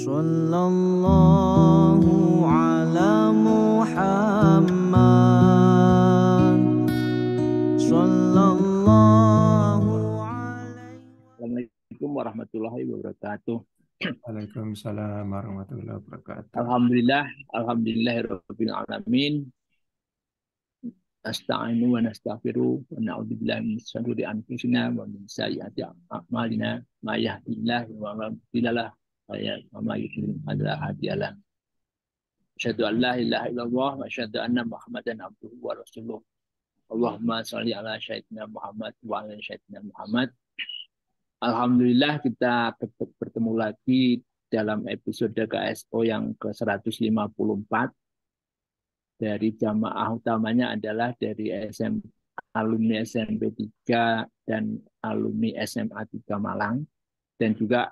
Sallallahu ala Muhammad. Sallallahu alaihi. Assalamualaikum warahmatullahi wabarakatuh. Waalaikumsalam warahmatullahi wabarakatuh. Alhamdulillahirabbil alamin. Nasta'inu wa nastaghfiru wa na'udzubillahi min shururi anfusina wa min sayyiati a'malina. May yahdihillahu wa mudhillalah wa may yudlil fala hadiyalah. Asyhadu an la ilaha illallah wa asyhadu anna Muhammadan abduhu wa rasuluh. Allahumma shalli ala sayyidina Muhammad wa ala sayyidina Muhammad. Alhamdulillah kita bertemu lagi dalam episode KSO yang ke-154. Dari jamaah utamanya adalah dari alumni SMP 3 dan alumni SMA 3 Malang, dan juga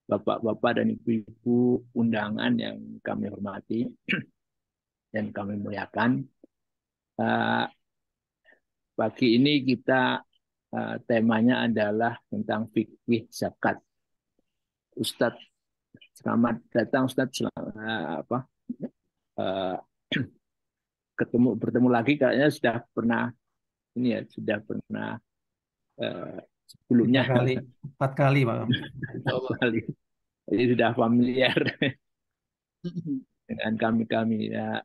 bapak-bapak dan ibu-ibu undangan yang kami hormati dan kami muliakan. Pagi ini kita temanya adalah tentang fikih zakat. Ustadz, selamat datang Ustadz. Bertemu lagi, kayaknya sudah pernah sebelumnya 4 kali Pak. 4 kali. Jadi sudah familiar dengan kami ya.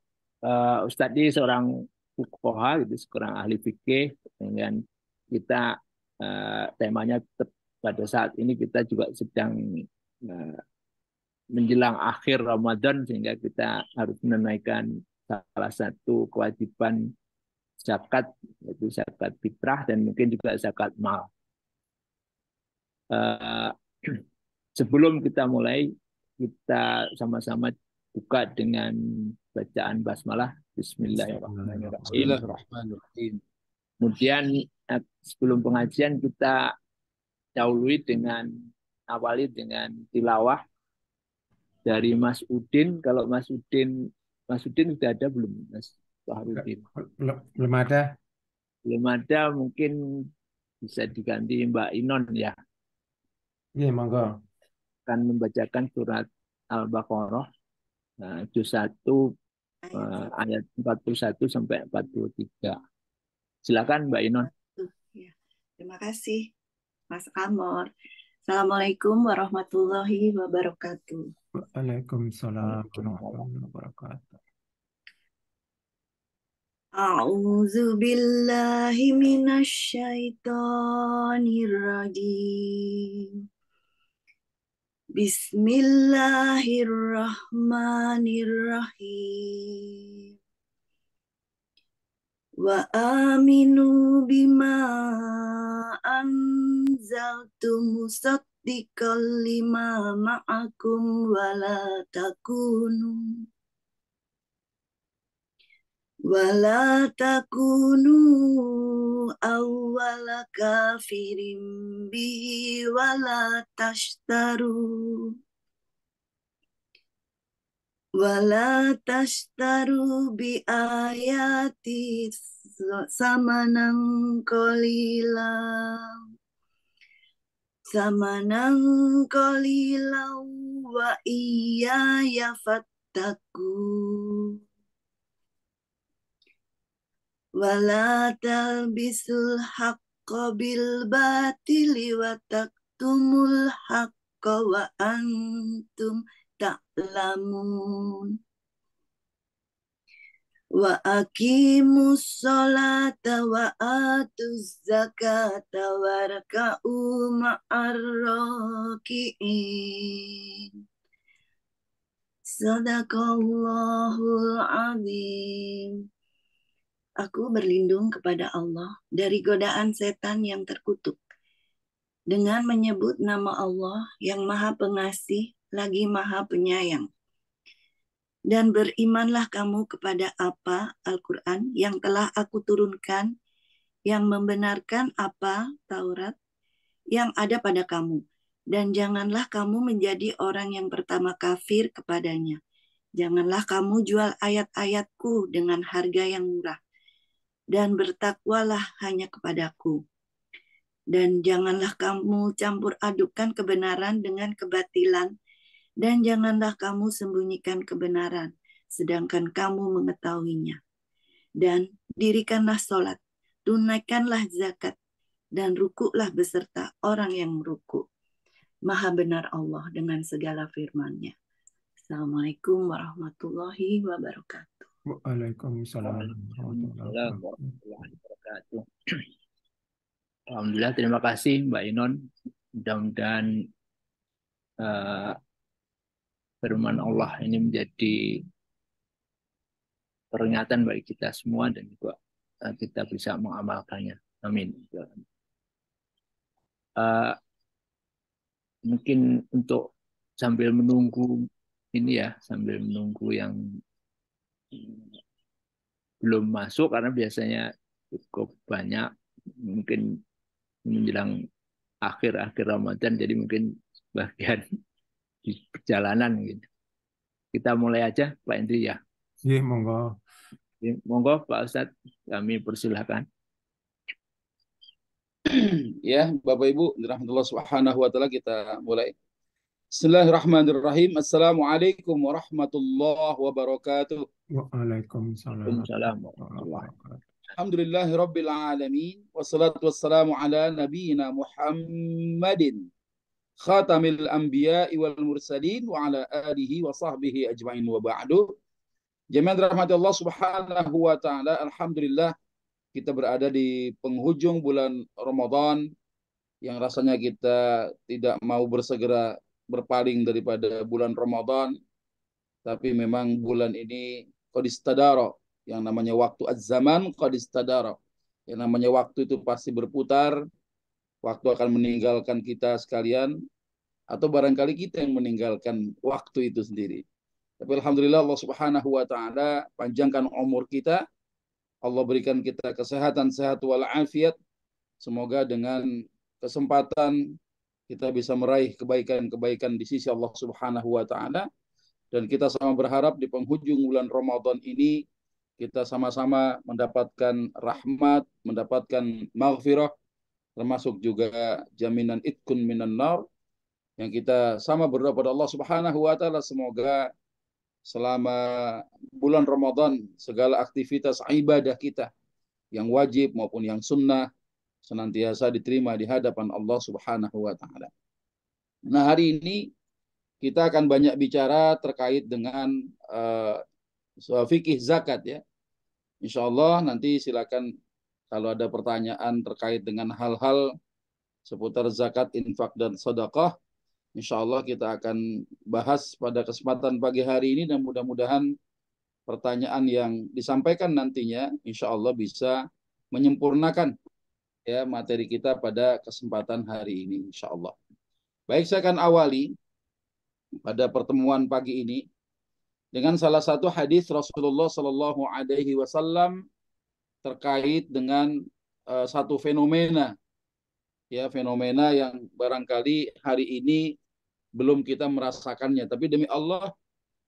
Ustadz ini seorang fuqaha, gitu, seorang ahli fikih, dengan kita temanya pada saat ini kita juga sedang menjelang akhir Ramadan, sehingga kita harus menunaikan salah satu kewajiban zakat, yaitu zakat fitrah dan mungkin juga zakat mal. Sebelum kita mulai, kita sama-sama buka dengan bacaan basmalah. Bismillahirrahmanirrahim. Kemudian sebelum pengajian kita dahului awali dengan tilawah dari Mas Udin. Kalau Mas Udin sudah ada belum, Mas Fahrudin? Belum ada. Belum ada, mungkin bisa diganti Mbak Inon ya. Iya, monggo. Akan membacakan surat Al-Baqarah juz 1 ayat 41 sampai 43. Silakan Mbak Inon. Terima kasih Mas Amor. Assalamualaikum warahmatullahi wabarakatuh. Waalaikumsalam warahmatullahi wabarakatuh. A'udzu billahi minasy syaithanir rajim. Bismillahirrahmanirrahim. Wa aminu bima anzaltu musaddiqal lima ma'akum wa la takunu awwala kafirin bihi wa la tashtaru bi ayati samanan qalila wa iyaya fattaqun. Wala talbisul haqqa bil batili wa taktumul haqqa wa antum ta'lamun. Wa aqimus sholata wa atuz zakata warka'u ma'ar raki'in. Sadaqallahul azim. Aku berlindung kepada Allah dari godaan setan yang terkutuk dengan menyebut nama Allah yang Maha Pengasih lagi Maha Penyayang. Dan berimanlah kamu kepada apa Al-Quran yang telah aku turunkan, yang membenarkan apa Taurat yang ada pada kamu. Dan janganlah kamu menjadi orang yang pertama kafir kepadanya. Janganlah kamu jual ayat-ayatku dengan harga yang murah. Dan bertakwalah hanya kepadaku. Dan janganlah kamu campur adukan kebenaran dengan kebatilan, Dan janganlah kamu sembunyikan kebenaran, sedangkan kamu mengetahuinya. Dan dirikanlah sholat, tunaikanlah zakat, dan rukuklah beserta orang yang meruku. Maha benar Allah dengan segala firman-Nya. Assalamualaikum warahmatullahi wabarakatuh. Waalaikumsalam warahmatullahi Waalaikumsalam wabarakatuh. warahmatullahi wabarakatuh. Alhamdulillah, terima kasih Mbak Inon. Mudah-mudahan firman Allah ini menjadi peringatan bagi kita semua dan juga kita bisa mengamalkannya. Amin. Mungkin untuk sambil menunggu ini ya, sambil menunggu yang belum masuk karena biasanya cukup banyak, mungkin menjelang akhir-akhir Ramadan, jadi mungkin bagian di perjalanan gitu. Kita mulai aja Pak Indri ya. Iya, monggo. Monggo Pak Ustadz, kami persilahkan. Ya, Bapak Ibu, dirahmatullah subhanahu wa ta'ala, kita mulai. Bismillahirrahmanirrahim. Assalamualaikum warahmatullahi wabarakatuh. Waalaikumsalam Waalaikumsalam warahmatullahi warahmatullahi wabarakatuh. Alhamdulillahi rabbil alamin. Wassalatu wassalamu ala nabiyyina Muhammadin khatamil anbiya'i wal mursalin wa ala alihi wa sahbihi ajma'in wa ba'du. Jemaah rahmati Allah subhanahu wa ta'ala, alhamdulillah kita berada di penghujung bulan Ramadan yang rasanya kita tidak mau bersegera berpaling daripada bulan Ramadan, tapi memang bulan ini qad istadara, yang namanya waktu az-zaman qad istadara, yang namanya waktu itu pasti berputar, waktu akan meninggalkan kita sekalian, atau barangkali kita yang meninggalkan waktu itu sendiri. Tapi alhamdulillah Allah subhanahu wa ta'ala panjangkan umur kita, Allah berikan kita kesehatan, sehat walafiat. Semoga dengan kesempatan kita bisa meraih kebaikan-kebaikan di sisi Allah subhanahu wa ta'ala. Dan kita sama berharap di penghujung bulan Ramadan ini kita sama-sama mendapatkan rahmat, mendapatkan maghfirah, termasuk juga jaminan itkun minan nar. Yang kita sama berdoa pada Allah subhanahu wa ta'ala, semoga selama bulan Ramadan segala aktivitas ibadah kita yang wajib maupun yang sunnah senantiasa diterima di hadapan Allah subhanahu wa ta'ala. Nah, hari ini kita akan banyak bicara terkait dengan fikih zakat ya. Insya Allah nanti silakan kalau ada pertanyaan terkait dengan hal-hal seputar zakat, infak, dan sedekah, insya Allah kita akan bahas pada kesempatan pagi hari ini, dan mudah-mudahan pertanyaan yang disampaikan nantinya insya Allah bisa menyempurnakan ya materi kita pada kesempatan hari ini insya Allah. Baik, saya akan awali pada pertemuan pagi ini dengan salah satu hadis Rasulullah Shallallahu Alaihi Wasallam terkait dengan satu fenomena ya, fenomena yang barangkali hari ini belum kita merasakannya, tapi demi Allah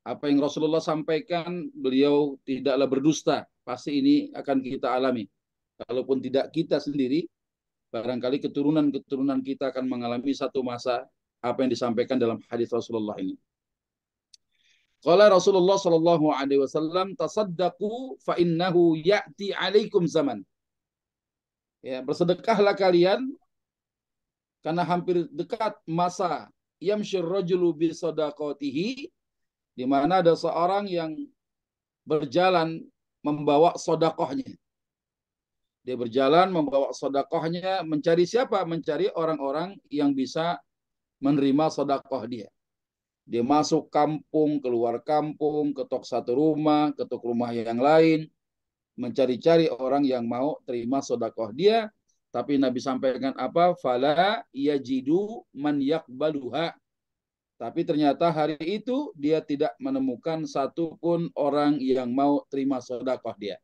apa yang Rasulullah sampaikan, beliau tidaklah berdusta, pasti ini akan kita alami. Kalaupun tidak kita sendiri, barangkali keturunan-keturunan kita akan mengalami satu masa apa yang disampaikan dalam hadis Rasulullah ini. Qala Rasulullah sallallahu alaihi wasallam, tasaddaqu fa innahu ya'ti 'alaikum zaman. Ya, bersedekahlah kalian karena hampir dekat masa yamshir rajulu bi sadaqatihi, di mana ada seorang yang berjalan membawa sedekahnya. Dia berjalan membawa sedekahnya, mencari siapa? Mencari orang-orang yang bisa menerima sedekah dia. Dia masuk kampung, keluar kampung, ketok satu rumah, ketok rumah yang lain, mencari-cari orang yang mau terima sedekah dia. Tapi Nabi sampaikan apa? Fala yajidu man yaqbaluha. Tapi ternyata hari itu dia tidak menemukan satupun orang yang mau terima sedekah dia.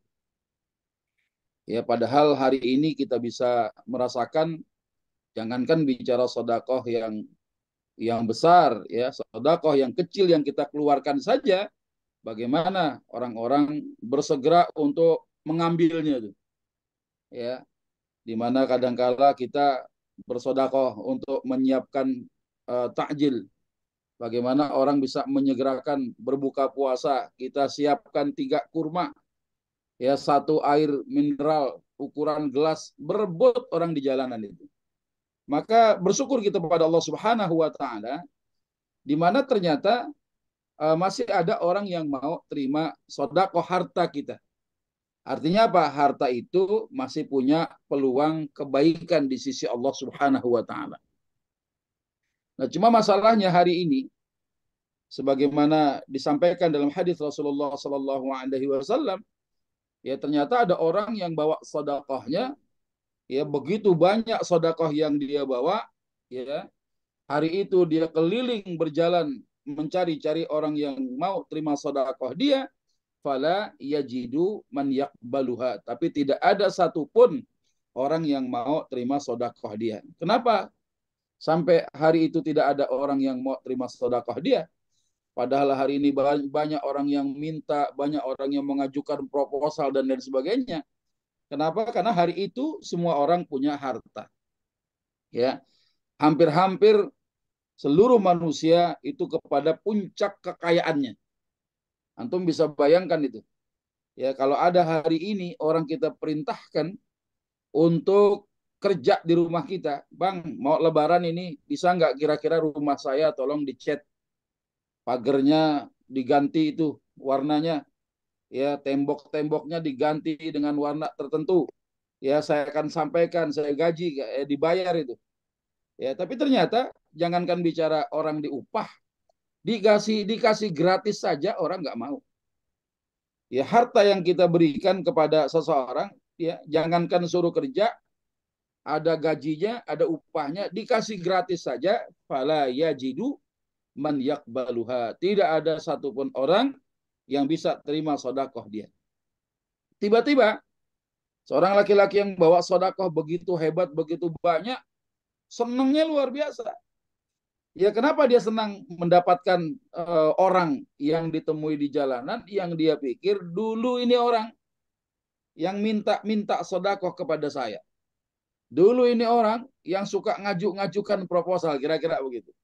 Ya, padahal hari ini kita bisa merasakan, jangankan bicara sedekah yang besar, ya, sedekah yang kecil yang kita keluarkan saja, bagaimana orang-orang bersegera untuk mengambilnya tuh. Ya, di mana kadangkala kita bersedekah untuk menyiapkan takjil Bagaimana orang bisa menyegerakan berbuka puasa, kita siapkan 3 kurma, ya 1 air mineral ukuran gelas, berebut orang di jalanan itu. Maka bersyukur kita kepada Allah Subhanahu wa taala, di mana ternyata masih ada orang yang mau terima sedekah harta kita. Artinya apa? Harta itu masih punya peluang kebaikan di sisi Allah Subhanahu wa taala. Nah, cuma masalahnya hari ini, sebagaimana disampaikan dalam hadis Rasulullah Sallallahu Alaihi Wasallam, ya ternyata ada orang yang bawa sedekahnya, ya begitu banyak sedekah yang dia bawa, ya hari itu dia keliling berjalan mencari-cari orang yang mau terima sedekah dia, fala yajidu man yaqbaluha, tapi tidak ada satupun orang yang mau terima sedekah dia. Kenapa? Sampai hari itu tidak ada orang yang mau terima sedekah dia. Padahal hari ini banyak orang yang minta, banyak orang yang mengajukan proposal dan lain sebagainya. Kenapa? Karena hari itu semua orang punya harta. Ya, hampir-hampir seluruh manusia itu kepada puncak kekayaannya. Antum bisa bayangkan itu. Ya, kalau ada hari ini orang kita perintahkan untuk kerja di rumah kita, Bang, mau lebaran ini bisa nggak kira-kira rumah saya tolong dicat, pagernya diganti itu warnanya, ya tembok-temboknya diganti dengan warna tertentu, ya saya akan sampaikan, saya gaji, dibayar itu. Ya, tapi ternyata jangankan bicara orang diupah, dikasih gratis saja orang nggak mau. Ya, harta yang kita berikan kepada seseorang, ya jangankan suruh kerja, ada gajinya, ada upahnya, dikasih gratis saja, fala yajidu man yaqbaluha. Tidak ada satupun orang yang bisa terima sedekah dia. Tiba-tiba seorang laki-laki yang bawa sedekah begitu hebat, begitu banyak, senangnya luar biasa. Ya, kenapa dia senang mendapatkan orang yang ditemui di jalanan yang dia pikir dulu ini orang yang minta sedekah kepada saya. Dulu ini orang yang suka ngajukan proposal, kira-kira begitu.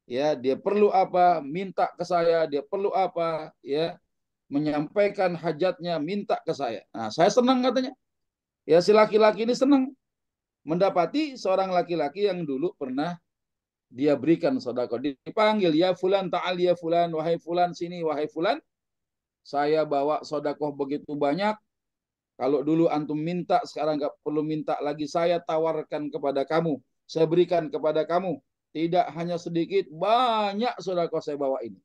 Ya, dia perlu apa, minta ke saya, dia perlu apa, ya, menyampaikan hajatnya, minta ke saya. Nah, saya senang katanya. Ya, si laki-laki ini senang mendapati seorang laki-laki yang dulu pernah dia berikan sedekah. Dipanggil, ya fulan, ta'al ya fulan, wahai fulan sini, wahai fulan, saya bawa sedekah begitu banyak. Kalau dulu antum minta, sekarang nggak perlu minta lagi. Saya tawarkan kepada kamu. Saya berikan kepada kamu. Tidak hanya sedikit, banyak sedekah saya bawa ini.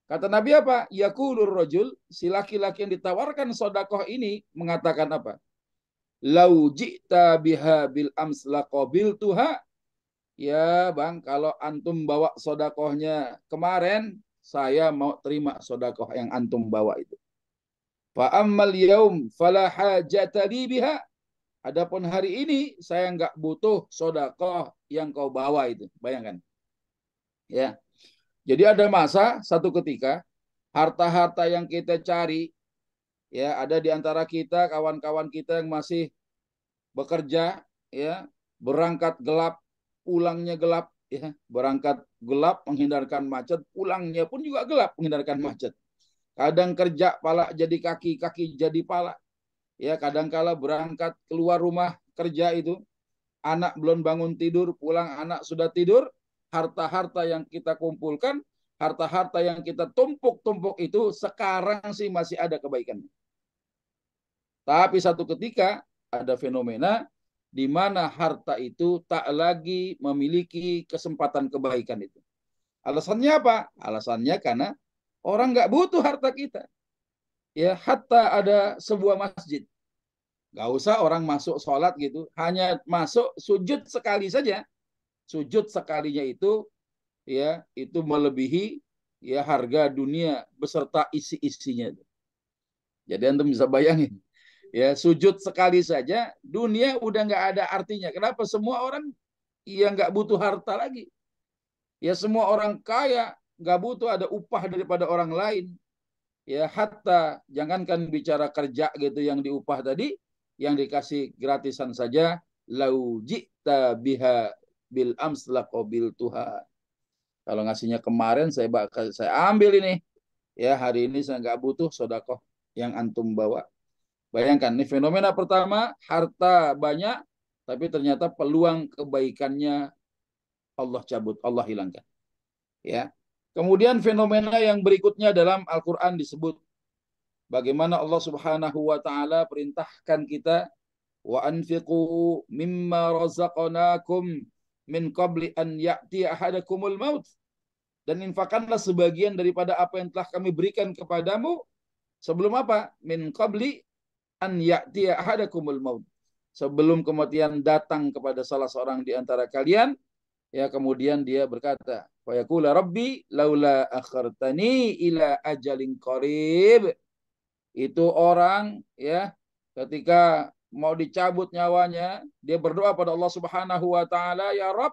Kata Nabi apa? Yaqulur rajul, si laki-laki yang ditawarkan sedekah ini mengatakan apa? Lau ji'ta biha bil ams laqabiltuha. Ya bang, kalau antum bawa sedekahnya kemarin, saya mau terima sedekah yang antum bawa itu. Fa ammal yaum fala hajata li biha. Adapun hari ini saya nggak butuh sedekah yang kau bawa itu. Bayangkan. Ya. Jadi ada masa satu ketika harta-harta yang kita cari, ya ada di antara kita kawan-kawan kita yang masih bekerja, ya berangkat gelap, pulangnya gelap, ya berangkat gelap menghindarkan macet, pulangnya pun juga gelap menghindarkan macet. Kadang kerja pala jadi kaki, kaki jadi pala. Ya, kadangkala berangkat keluar rumah kerja itu, anak belum bangun tidur, pulang anak sudah tidur, harta-harta yang kita kumpulkan, harta-harta yang kita tumpuk-tumpuk itu sekarang sih masih ada kebaikannya. Tapi satu ketika ada fenomena di mana harta itu tak lagi memiliki kesempatan kebaikan itu. Alasannya apa? Alasannya karena orang nggak butuh harta kita. Ya, hatta ada sebuah masjid. Nggak usah orang masuk sholat gitu. Hanya masuk sujud sekali saja. Sujud sekalinya itu, ya, itu melebihi ya harga dunia beserta isi-isinya. Jadi antum bisa bayangin. Ya, sujud sekali saja, dunia udah nggak ada artinya. Kenapa? Semua orang yang nggak butuh harta lagi. Ya, semua orang kaya nggak butuh ada upah daripada orang lain. Ya, hatta jangankan bicara kerja gitu yang diupah tadi, yang dikasih gratisan saja, lau ji'ta biha bil ams laqabiltuha. Kalau ngasihnya kemarin saya ambil ini. Ya, hari ini saya nggak butuh sedekah yang antum bawa. Bayangkan, ini fenomena pertama, harta banyak, tapi ternyata peluang kebaikannya Allah cabut, Allah hilangkan. Ya. Kemudian fenomena yang berikutnya dalam Al-Quran disebut bagaimana Allah Subhanahu wa taala perintahkan kita wa anfiqu mimma razaqnakum min qabli an ya'ti ahadakumul maut, dan infakkanlah sebagian daripada apa yang telah kami berikan kepadamu sebelum apa? Min qabli an ya'ti ahadakumul maut, sebelum kematian datang kepada salah seorang di antara kalian. Ya, kemudian dia berkata, fa yaqula rabbi laula akhartani ila ajalin qarib. Itu orang ya ketika mau dicabut nyawanya, dia berdoa pada Allah Subhanahu wa taala, ya Rabb,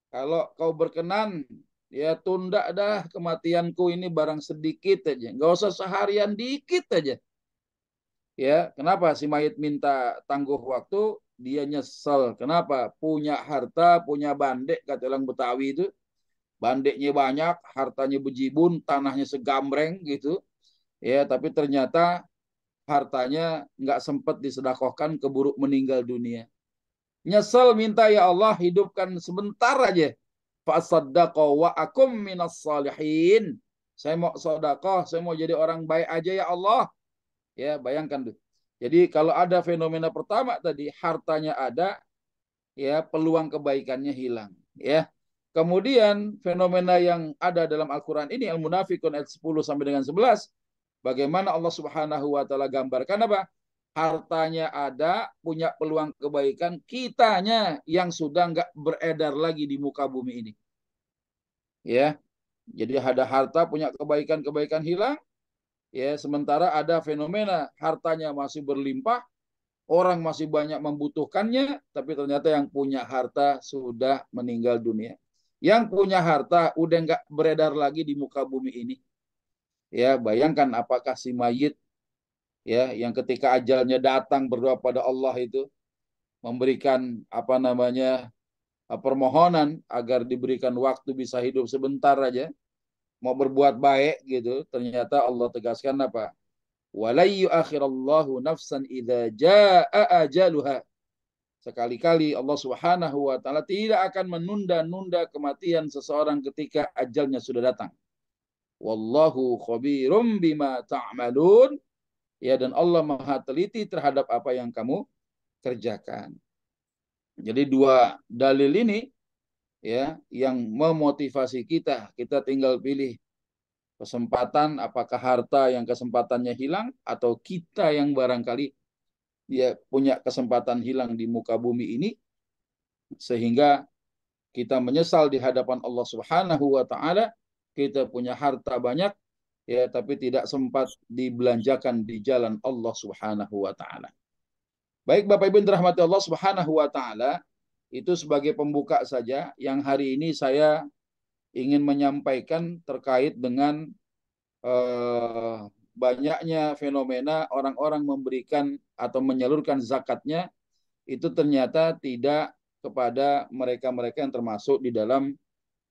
kalau kau berkenan, ya tunda dah kematianku ini barang sedikit aja, nggak usah seharian, dikit aja. Ya, kenapa si mayit minta tangguh waktu? Dia nyesel. Kenapa? Punya harta, punya bandek, kata orang Betawi itu. Bandeknya banyak, hartanya bejibun, tanahnya segambreng gitu. Ya, tapi ternyata hartanya nggak sempat disedekahkan, keburu meninggal dunia. Nyesel, minta, ya Allah hidupkan sebentar aja. Fasaddaqa wa akum minas salihin. Saya mau sedekah, saya mau jadi orang baik aja ya Allah. Ya, bayangkan tuh. Jadi kalau ada fenomena pertama tadi, hartanya ada, ya peluang kebaikannya hilang. Ya. Kemudian fenomena yang ada dalam Al-Quran ini, Al-Munafiqun ayat 10 sampai dengan 11, bagaimana Allah Subhanahu wa taala gambarkan apa? Hartanya ada, punya peluang kebaikan, kitanya yang sudah nggak beredar lagi di muka bumi ini. Ya. Jadi ada harta, punya kebaikan-kebaikan hilang. Ya, sementara ada fenomena hartanya masih berlimpah, orang masih banyak membutuhkannya, tapi ternyata yang punya harta sudah meninggal dunia. Yang punya harta udah nggak beredar lagi di muka bumi ini. Ya, bayangkan apakah si mayit ya yang ketika ajalnya datang berdoa pada Allah itu memberikan apa namanya permohonan agar diberikan waktu bisa hidup sebentar aja, mau berbuat baik gitu, ternyata Allah tegaskan apa? Walai yu'akhirallahu nafsan idza jaa ajaluha. Sekali-kali Allah Subhanahu wa taala tidak akan menunda-nunda kematian seseorang ketika ajalnya sudah datang. Wallahu khabirum bima ta'malun. Ya, dan Allah Maha teliti terhadap apa yang kamu kerjakan. Jadi dua dalil ini ya yang memotivasi kita tinggal pilih kesempatan, apakah harta yang kesempatannya hilang atau kita yang barangkali dia punya kesempatan hilang di muka bumi ini sehingga kita menyesal di hadapan Allah Subhanahu wa taala. Kita punya harta banyak ya, tapi tidak sempat dibelanjakan di jalan Allah Subhanahu wa taala. Baik Bapak Ibu dirahmati Allah Subhanahu wa taala, itu sebagai pembuka saja yang hari ini saya ingin menyampaikan terkait dengan banyaknya fenomena orang-orang memberikan atau menyalurkan zakatnya itu ternyata tidak kepada mereka-mereka yang termasuk di dalam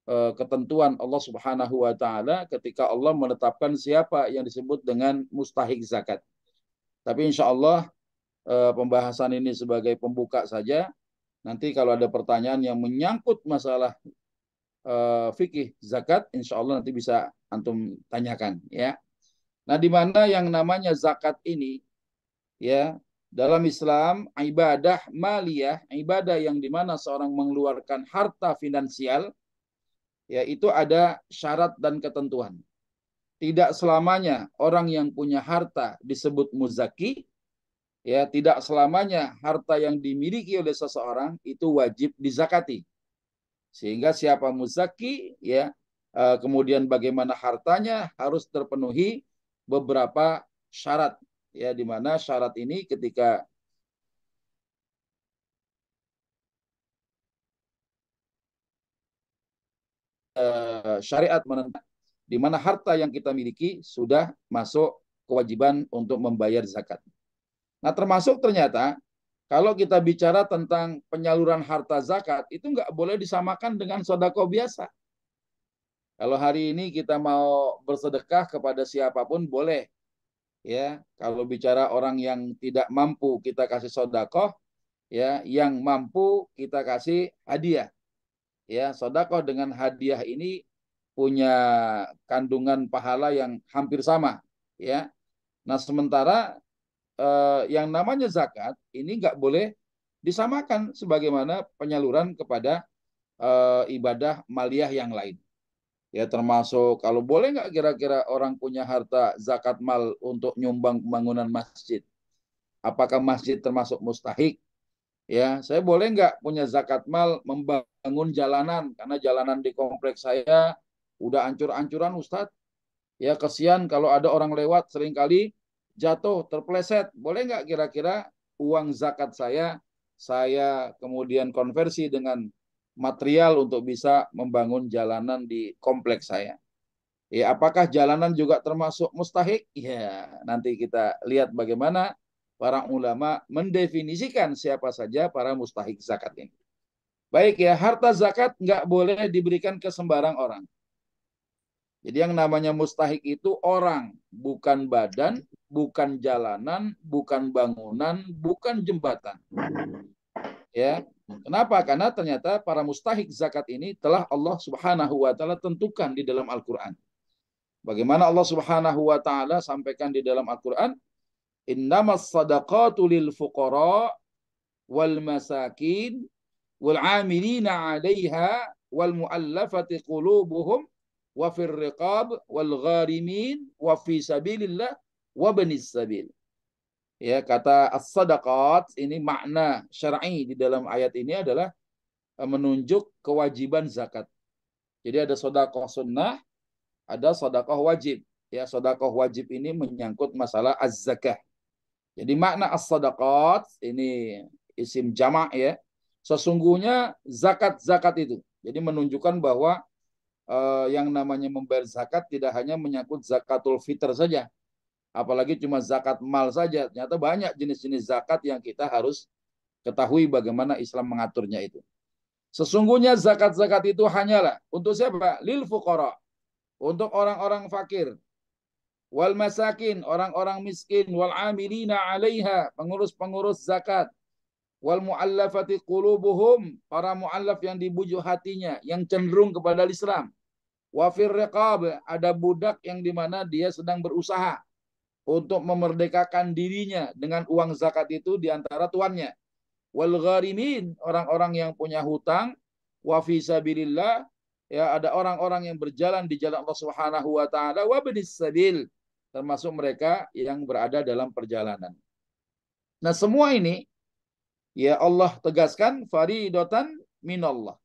ketentuan Allah Subhanahu wa taala ketika Allah menetapkan siapa yang disebut dengan mustahik zakat. Tapi insya Allah pembahasan ini sebagai pembuka saja. Nanti kalau ada pertanyaan yang menyangkut masalah fikih zakat, insya Allah nanti bisa antum tanyakan ya. Nah, di mana yang namanya zakat ini ya dalam Islam ibadah maliyah, ibadah yang dimana seorang mengeluarkan harta finansial, ya itu ada syarat dan ketentuan. Tidak selamanya orang yang punya harta disebut muzaki, ya tidak selamanya harta yang dimiliki oleh seseorang itu wajib dizakati. Sehingga siapa muzaki, ya kemudian bagaimana hartanya harus terpenuhi beberapa syarat, ya di mana syarat ini ketika syariat menentang di mana harta yang kita miliki sudah masuk kewajiban untuk membayar zakat. Nah, termasuk ternyata kalau kita bicara tentang penyaluran harta zakat itu nggak boleh disamakan dengan sedekah biasa. Kalau hari ini kita mau bersedekah kepada siapapun boleh. Ya, kalau bicara orang yang tidak mampu kita kasih sodakoh, ya, yang mampu kita kasih hadiah. Ya, sodakoh dengan hadiah ini punya kandungan pahala yang hampir sama. Ya, nah sementara yang namanya zakat ini nggak boleh disamakan sebagaimana penyaluran kepada ibadah maliyah yang lain. Ya termasuk kalau boleh nggak kira-kira orang punya harta zakat mal untuk nyumbang pembangunan masjid? Apakah masjid termasuk mustahik? Ya, saya boleh nggak punya zakat mal membangun jalanan karena jalanan di kompleks saya udah ancur-ancuran Ustadz. Ya kesian kalau ada orang lewat seringkali jatuh, terpleset. Boleh nggak kira-kira uang zakat saya kemudian konversi dengan material untuk bisa membangun jalanan di kompleks saya. Ya, apakah jalanan juga termasuk mustahik? Ya, nanti kita lihat bagaimana para ulama mendefinisikan siapa saja para mustahik zakat ini. Baik ya, harta zakat nggak boleh diberikan ke sembarang orang. Jadi yang namanya mustahik itu orang, bukan badan, bukan jalanan, bukan bangunan, bukan jembatan. Ya, kenapa? Karena ternyata para mustahik zakat ini telah Allah Subhanahu wa taala tentukan di dalam Al-Qur'an. Bagaimana Allah Subhanahu wa taala sampaikan di dalam Al-Qur'an, "Innamas shadaqatu lil fuqara wal masakin wal 'amilina 'alaiha wal mu'allafati qulubuhum wa fir riqab wal gharimin wa fi sabilillah wa banis sabil." Ya, kata as-sadaqat ini makna syar'i di dalam ayat ini adalah menunjuk kewajiban zakat. Jadi ada sedekah sunnah, ada sedekah wajib. Ya, sedekah wajib ini menyangkut masalah az-zakah. Jadi makna as-sadaqat ini isim jamak ya. Sesungguhnya zakat-zakat itu. Jadi menunjukkan bahwa yang namanya membayar zakat tidak hanya menyangkut zakatul fitr saja. Apalagi cuma zakat mal saja. Ternyata banyak jenis-jenis zakat yang kita harus ketahui bagaimana Islam mengaturnya itu. Sesungguhnya zakat-zakat itu hanyalah untuk siapa? Lil fuqara. Untuk orang-orang fakir. Wal masakin, orang-orang miskin. Wal amilina 'alaiha, pengurus-pengurus zakat. Wal mu'allafati qulubuhum, para mu'allaf yang dibujuk hatinya, yang cenderung kepada Islam. Wa fir riqab, ada budak yang dimana dia sedang berusaha untuk memerdekakan dirinya dengan uang zakat itu di antara tuannya. Wal gharimin, orang-orang yang punya hutang. Wa fi sabilillah, ya ada orang-orang yang berjalan di jalan Allah Subhanahu wa taala. Wa banis sabil, termasuk mereka yang berada dalam perjalanan. Nah, semua ini ya Allah tegaskan faridatan minallah.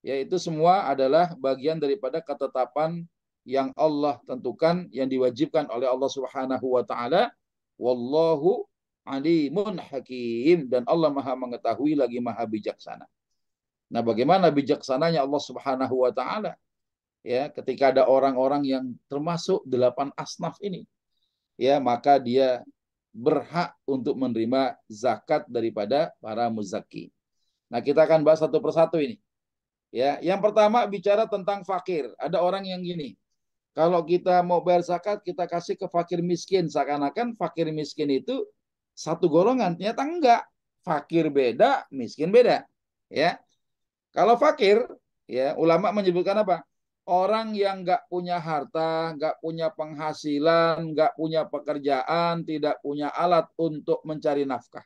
Yaitu semua adalah bagian daripada ketetapan yang Allah tentukan, yang diwajibkan oleh Allah Subhanahu wa taala. Wallahu alimun hakim, dan Allah Maha mengetahui lagi Maha bijaksana. Nah, bagaimana bijaksananya Allah Subhanahu wa taala? Ya, ketika ada orang-orang yang termasuk 8 asnaf ini, ya, maka dia berhak untuk menerima zakat daripada para muzaki. Nah, kita akan bahas satu persatu ini. Ya, yang pertama bicara tentang fakir. Ada orang yang gini, kalau kita mau bayar zakat, kita kasih ke fakir miskin. Seakan-akan fakir miskin itu satu golongan. Ternyata enggak. Fakir beda, miskin beda. Ya, kalau fakir, ya ulama menyebutkan apa? Orang yang enggak punya harta, enggak punya penghasilan, enggak punya pekerjaan, tidak punya alat untuk mencari nafkah.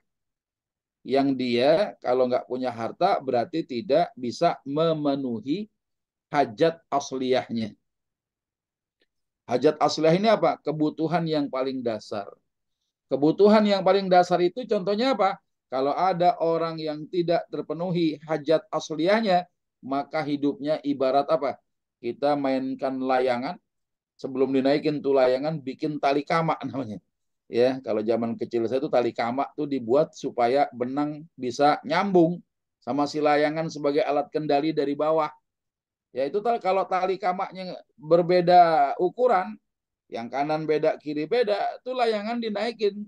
Yang dia kalau nggak punya harta berarti tidak bisa memenuhi hajat asliyahnya. Hajat asliyah ini apa? Kebutuhan yang paling dasar. Kebutuhan yang paling dasar itu contohnya apa? Kalau ada orang yang tidak terpenuhi hajat asliyahnya, maka hidupnya ibarat apa? Kita mainkan layangan, sebelum dinaikin tuh layangan bikin tali kamak namanya. Ya, kalau zaman kecil saya itu tali kamak tuh dibuat supaya benang bisa nyambung sama si layangan sebagai alat kendali dari bawah. Ya itu kalau tali kamaknya berbeda ukuran, yang kanan beda, kiri beda, itu layangan dinaikin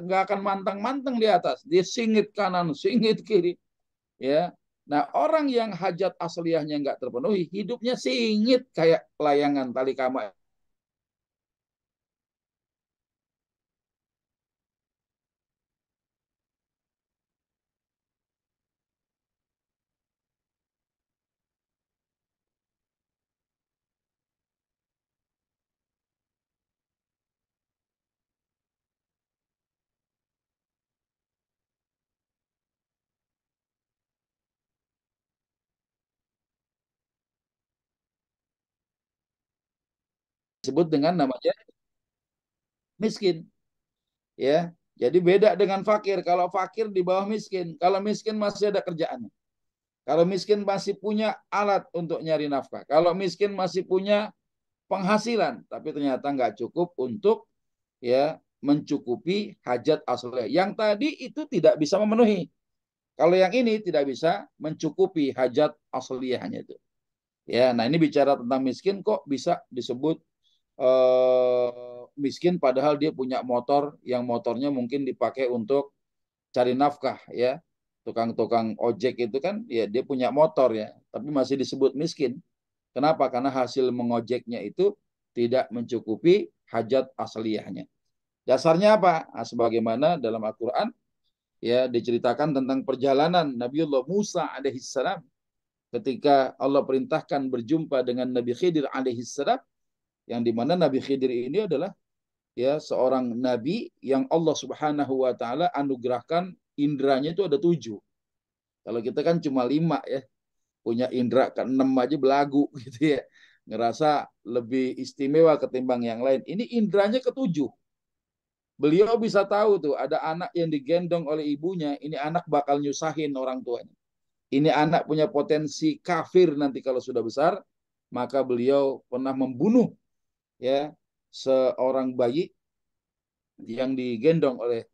nggak akan mantang-mantang di atas. Dia singit kanan, singit kiri. Ya, Nah, orang yang hajat asliyahnya nggak terpenuhi, hidupnya singit kayak layangan tali kama. Disebut dengan namanya miskin. Ya, jadi beda dengan fakir. Kalau fakir di bawah miskin, kalau miskin masih ada kerjaannya. Kalau miskin masih punya alat untuk nyari nafkah. Kalau miskin masih punya penghasilan, tapi ternyata nggak cukup untuk ya mencukupi hajat asliyah. Yang tadi itu tidak bisa memenuhi. Kalau yang ini tidak bisa mencukupi hajat asliyahnya itu. Ya, nah ini bicara tentang miskin kok bisa disebut miskin padahal dia punya motor yang motornya mungkin dipakai untuk cari nafkah ya. Tukang-tukang ojek itu kan ya dia punya motor ya, tapi masih disebut miskin. Kenapa? Karena hasil mengojeknya itu tidak mencukupi hajat asliyahnya. Dasarnya apa? Nah, sebagaimana dalam Al-Qur'an ya diceritakan tentang perjalanan Nabiullah Musa alaihissalam ketika Allah perintahkan berjumpa dengan Nabi Khidir alaihissalam, yang dimana Nabi Khidir ini adalah ya seorang nabi yang Allah Subhanahu wa taala anugerahkan indranya itu ada 7. Kalau kita kan cuma 5 ya, punya indra ke-6 aja belagu gitu ya. Ngerasa lebih istimewa ketimbang yang lain. Ini indranya ke-7. Beliau bisa tahu tuh ada anak yang digendong oleh ibunya, ini anak bakal nyusahin orang tuanya. Ini anak punya potensi kafir nanti kalau sudah besar, maka beliau pernah membunuh ya seorang bayi yang digendong oleh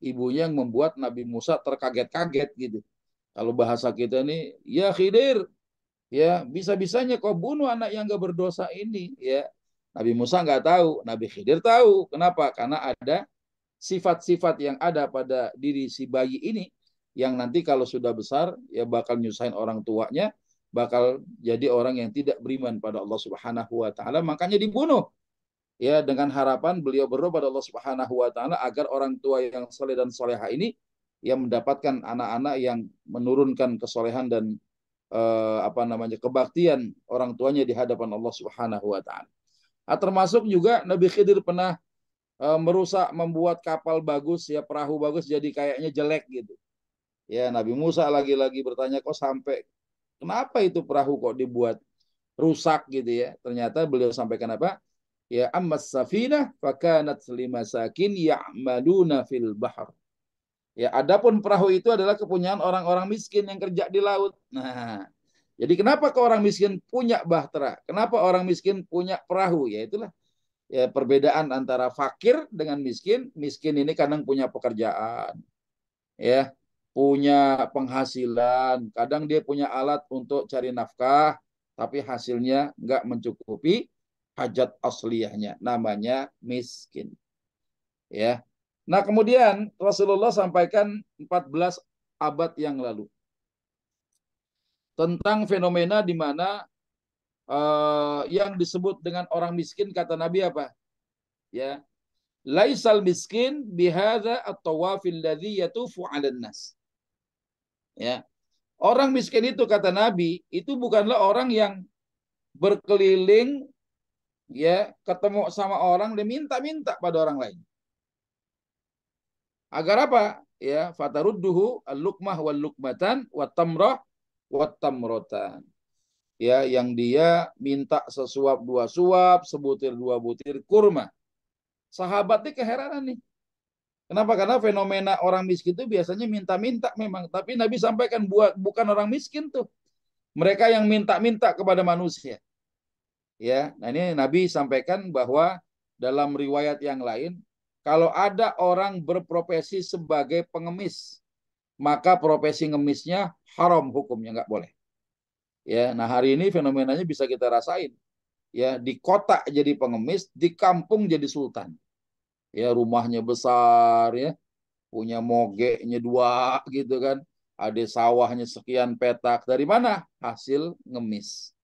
ibunya yang membuat Nabi Musa terkaget-kaget gitu. Kalau bahasa kita nih, ya Khidir, ya bisa-bisanya kau bunuh anak yang gak berdosa ini, ya. Nabi Musa nggak tahu, Nabi Khidir tahu. Kenapa? Karena ada sifat-sifat yang ada pada diri si bayi ini yang nanti kalau sudah besar ya bakal nyusahin orang tuanya, bakal jadi orang yang tidak beriman pada Allah Subhanahu wa taala, makanya dibunuh. Ya, dengan harapan beliau berdoa pada Allah Subhanahu wa taala agar orang tua yang soleh dan soleha ini yang mendapatkan anak-anak yang menurunkan kesolehan dan kebaktian orang tuanya di hadapan Allah Subhanahu wa taala. Nah, termasuk juga Nabi Khidir pernah merusak membuat kapal bagus ya, perahu bagus jadi kayaknya jelek gitu. Ya, Nabi Musa lagi-lagi bertanya, kok sampai kenapa itu perahu kok dibuat rusak gitu ya. Ternyata beliau sampaikan apa? Ya, ammas safinah fakanat limasakin ya'maluna fil bahr. Ya, adapun perahu itu adalah kepunyaan orang-orang miskin yang kerja di laut. Nah, jadi kenapa ke orang miskin punya bahtera? Kenapa orang miskin punya perahu? Ya itulah ya perbedaan antara fakir dengan miskin. Miskin ini kadang punya pekerjaan, ya, punya penghasilan, kadang dia punya alat untuk cari nafkah, tapi hasilnya nggak mencukupi hajat asliyahnya, namanya miskin. Ya. Nah, kemudian Rasulullah sampaikan 14 abad yang lalu tentang fenomena di mana yang disebut dengan orang miskin, kata Nabi apa? Ya, laisal miskin bihadza at-tawafil ladzi yatufu 'alan nas. Ya. Orang miskin itu kata Nabi itu bukanlah orang yang berkeliling ya ketemu sama orang dan minta-minta pada orang lain. Agar apa? Ya, fatarudduhu al-luqmah wal luqmatan wat tamrah wat tamrotan. Ya, yang dia minta sesuap 2 suap, sebutir 2 butir kurma. Sahabatnya keheranan nih. Kenapa? Karena fenomena orang miskin itu biasanya minta-minta memang, tapi Nabi sampaikan bukan orang miskin tuh. Mereka yang minta-minta kepada manusia. Ya, nah ini Nabi sampaikan bahwa dalam riwayat yang lain, kalau ada orang berprofesi sebagai pengemis, maka profesi ngemisnya haram hukumnya, nggak boleh. Ya, nah hari ini fenomenanya bisa kita rasain. Ya, di kota jadi pengemis, di kampung jadi sultan. Ya, rumahnya besar ya, punya mogeknya 2 gitu kan. ada sawahnya sekian petak. Dari mana? Hasil ngemis.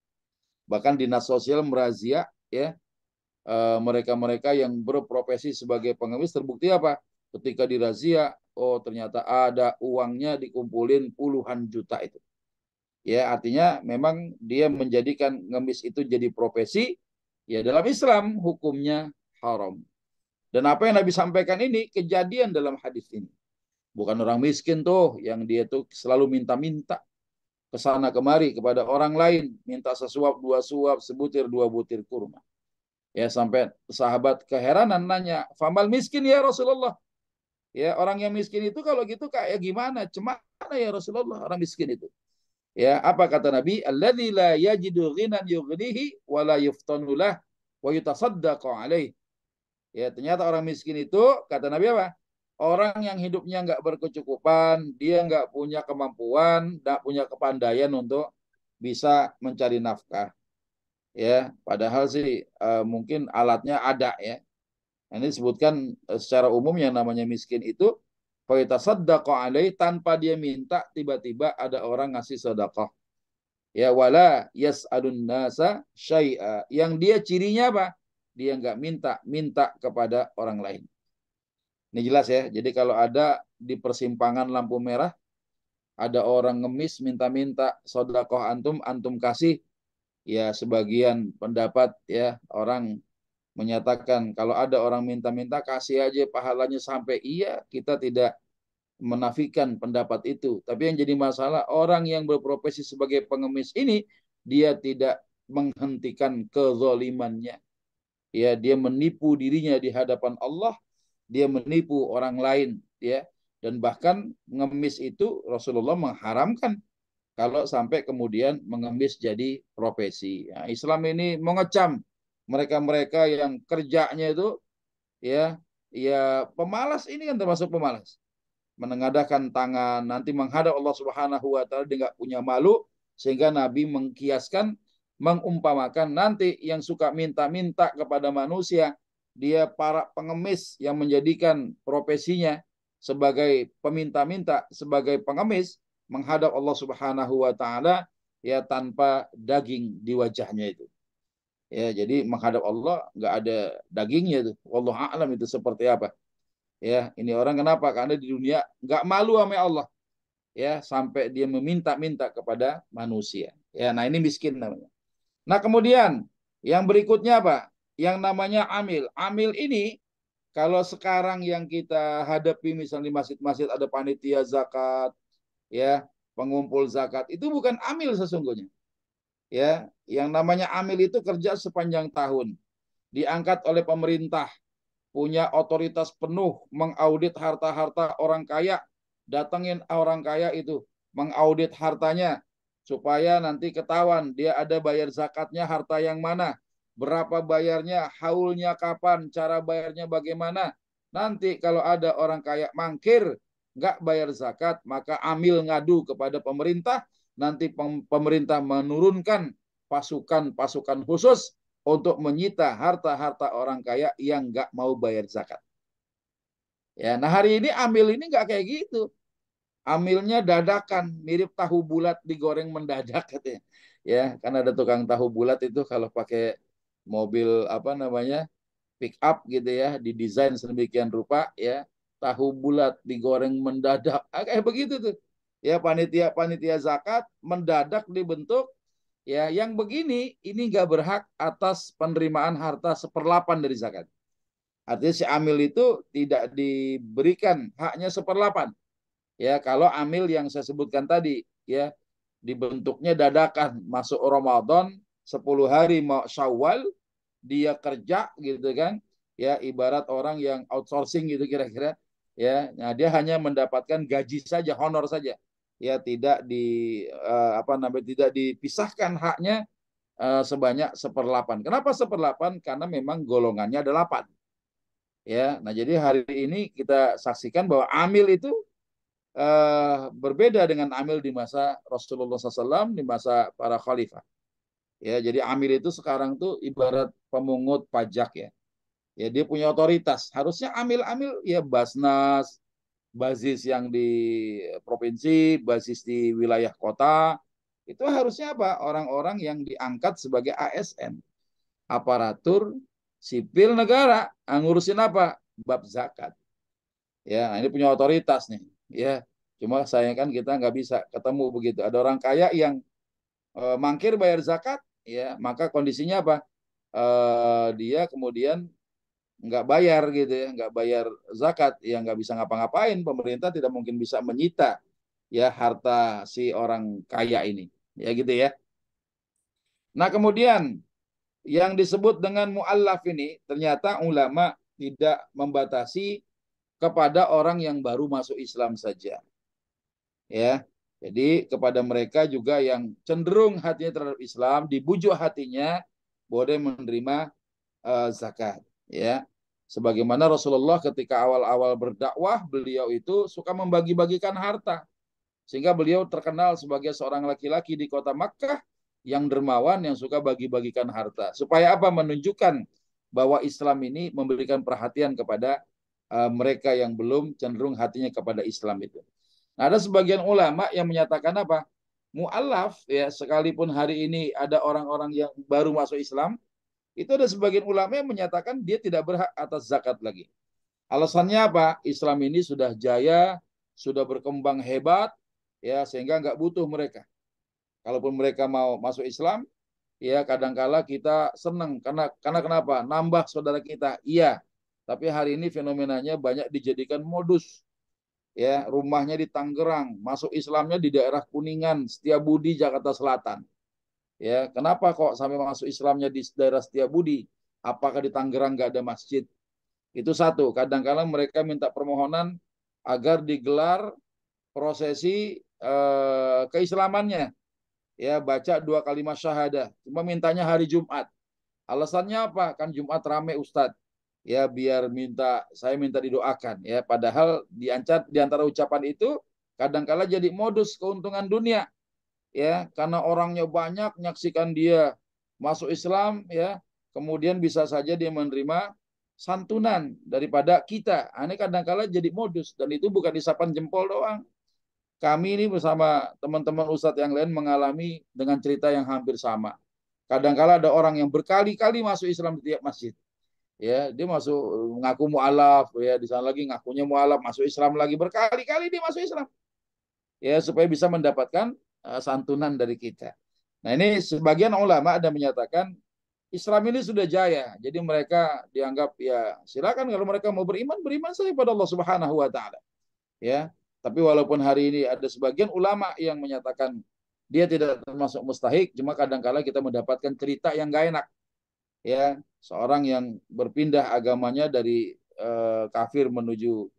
Bahkan dinas sosial merazia ya mereka-mereka yang berprofesi sebagai pengemis, terbukti apa? Ketika dirazia, oh ternyata ada uangnya dikumpulin puluhan juta itu. Ya, artinya memang dia menjadikan ngemis itu jadi profesi, ya dalam Islam hukumnya haram. Dan apa yang Nabi sampaikan ini kejadian dalam hadis ini. Bukan orang miskin tuh yang dia tuh selalu minta-minta ke sana kemari kepada orang lain, minta sesuap, dua suap, sebutir, dua butir kurma. Ya, sampai sahabat keheranan nanya, "Famal miskin ya Rasulullah?" Ya, orang yang miskin itu kalau gitu kayak gimana? Cemana ya Rasulullah orang miskin itu? Ya, apa kata Nabi? Alladzi la yajidu ghinan yughnihi wa la yuftanu lah wa yutasaddaqu alaih. Ya, ternyata orang miskin itu kata Nabi apa? Orang yang hidupnya nggak berkecukupan, dia nggak punya kemampuan, nggak punya kepandaian untuk bisa mencari nafkah. Ya, padahal sih mungkin alatnya ada ya. Ini disebutkan secara umum yang namanya miskin itu fayatasaddaqu alaih, tanpa dia minta tiba-tiba ada orang ngasih sedekah. Ya, wala yas'alun nasa syai'a. Yang dia cirinya apa? Dia nggak minta kepada orang lain. Ini jelas ya. Jadi kalau ada di persimpangan lampu merah ada orang ngemis minta-minta sedekah antum kasih, ya sebagian pendapat ya orang menyatakan kalau ada orang minta-minta kasih aja pahalanya sampai, iya, kita tidak menafikan pendapat itu. Tapi yang jadi masalah orang yang berprofesi sebagai pengemis ini dia tidak menghentikan kezalimannya. Ya, dia menipu dirinya di hadapan Allah, dia menipu orang lain ya. Dan bahkan ngemis itu Rasulullah mengharamkan kalau sampai kemudian mengemis jadi profesi. Nah, Islam ini mengecam mereka-mereka yang kerjanya itu ya pemalas, ini kan termasuk pemalas. Menengadahkan tangan, nanti menghadap Allah Subhanahu wa taala, dia nggak punya malu, sehingga Nabi mengkiaskan, mengumpamakan nanti yang suka minta-minta kepada manusia, dia para pengemis yang menjadikan profesinya sebagai peminta-minta, sebagai pengemis, menghadap Allah Subhanahu wa taala ya tanpa daging di wajahnya itu. Ya, jadi menghadap Allah nggak ada dagingnya itu. Wallahu a'lam itu seperti apa. Ya, ini orang kenapa? Karena di dunia nggak malu sama Allah. Ya, sampai dia meminta-minta kepada manusia. Ya, nah ini miskin namanya. Nah, kemudian yang berikutnya apa? Yang namanya amil. Amil ini kalau sekarang yang kita hadapi misalnya di masjid-masjid ada panitia zakat, ya, pengumpul zakat, itu bukan amil sesungguhnya. Ya, yang namanya amil itu kerja sepanjang tahun, diangkat oleh pemerintah, punya otoritas penuh mengaudit harta-harta orang kaya, datengin orang kaya itu, mengaudit hartanya supaya nanti ketahuan dia ada bayar zakatnya harta yang mana, berapa bayarnya, haulnya kapan, cara bayarnya bagaimana. Nanti kalau ada orang kaya mangkir nggak bayar zakat, maka amil ngadu kepada pemerintah, nanti pemerintah menurunkan pasukan-pasukan khusus untuk menyita harta-harta orang kaya yang nggak mau bayar zakat. Ya, nah hari ini amil ini nggak kayak gitu. Amilnya dadakan, mirip tahu bulat digoreng mendadak katanya. Ya, kan ada tukang tahu bulat itu kalau pakai mobil apa namanya pick up gitu ya, didesain sedemikian rupa ya, tahu bulat digoreng mendadak, kayak begitu tuh. Ya, panitia zakat mendadak dibentuk. Ya, yang begini ini nggak berhak atas penerimaan harta 1/8 dari zakat. Artinya si amil itu tidak diberikan haknya 1/8. Ya, kalau amil yang saya sebutkan tadi, ya, dibentuknya dadakan masuk Ramadan 10 hari mau Syawal, dia kerja gitu kan. Ya, ibarat orang yang outsourcing gitu kira-kira. Ya, nah dia hanya mendapatkan gaji saja, honor saja. Ya, tidak tidak dipisahkan haknya sebanyak 1/8. Kenapa 1/8? Karena memang golongannya ada 8. Ya, nah jadi hari ini kita saksikan bahwa amil itu berbeda dengan amil di masa Rasulullah SAW, di masa para khalifah. Ya, jadi amil itu sekarang tuh ibarat pemungut pajak ya. Ya, dia punya otoritas. Harusnya amil-amil ya Basnas, basis yang di provinsi, basis di wilayah kota, itu harusnya apa? Orang-orang yang diangkat sebagai ASN, aparatur sipil negara, ngurusin apa? Bab zakat. Ya, ini punya otoritas nih. Ya, cuma sayang kan kita nggak bisa ketemu begitu. Ada orang kaya yang mangkir bayar zakat, ya, maka kondisinya apa? Dia kemudian nggak bayar gitu ya, nggak bayar zakat, ya nggak bisa ngapa-ngapain. Pemerintah tidak mungkin bisa menyita ya harta si orang kaya ini, ya gitu ya. Nah kemudian yang disebut dengan mu'allaf ini ternyata ulama tidak membatasi kepada orang yang baru masuk Islam saja, ya. Jadi kepada mereka juga yang cenderung hatinya terhadap Islam, dibujuk hatinya boleh menerima zakat, ya. Sebagaimana Rasulullah ketika awal-awal berdakwah, beliau itu suka membagi-bagikan harta. Sehingga beliau terkenal sebagai seorang laki-laki di kota Makkah yang dermawan, yang suka bagi-bagikan harta. Supaya apa? Menunjukkan bahwa Islam ini memberikan perhatian kepada mereka yang belum cenderung hatinya kepada Islam itu. Nah, ada sebagian ulama yang menyatakan apa? Mu'allaf, ya, sekalipun hari ini ada orang-orang yang baru masuk Islam, itu ada sebagian ulama yang menyatakan dia tidak berhak atas zakat lagi. Alasannya apa? Islam ini sudah jaya, sudah berkembang hebat, ya, sehingga nggak butuh mereka. Kalaupun mereka mau masuk Islam, ya kadangkala kita senang karena kenapa? Nambah saudara kita. Iya. Tapi hari ini fenomenanya banyak dijadikan modus. Ya, rumahnya di Tangerang, masuk Islamnya di daerah Kuningan, Setiabudi, Jakarta Selatan. Ya, kenapa kok sampai masuk Islamnya di daerah Setiabudi? Apakah di Tangerang nggak ada masjid? Itu satu. Kadang-kadang mereka minta permohonan agar digelar prosesi keislamannya. Ya, baca 2 kalimat syahadah. Cuma mintanya hari Jumat. Alasannya apa? Kan Jumat rame Ustadz. Ya, biar saya minta didoakan. Ya, padahal di antara ucapan itu kadang-kala jadi modus keuntungan dunia. Ya, karena orangnya banyak menyaksikan dia masuk Islam, ya, kemudian bisa saja dia menerima santunan daripada kita. Ini kadang-kala jadi modus, dan itu bukan isapan jempol doang. Kami ini bersama teman-teman ustadz yang lain mengalami dengan cerita yang hampir sama. Kadang-kala ada orang yang berkali-kali masuk Islam di tiap masjid. Ya, dia masuk ngaku mu'alaf, ya, di sana lagi ngakunya mu'alaf, masuk Islam lagi, berkali-kali dia masuk Islam. Ya, supaya bisa mendapatkan santunan dari kita. Nah, ini sebagian ulama ada menyatakan Islam ini sudah jaya, jadi mereka dianggap, ya silakan kalau mereka mau beriman, beriman saja pada Allah Subhanahu wa taala. Ya. Tapi walaupun hari ini ada sebagian ulama yang menyatakan dia tidak termasuk mustahik, cuma kadang-kala kita mendapatkan cerita yang gak enak. Ya, seorang yang berpindah agamanya dari kafir menuju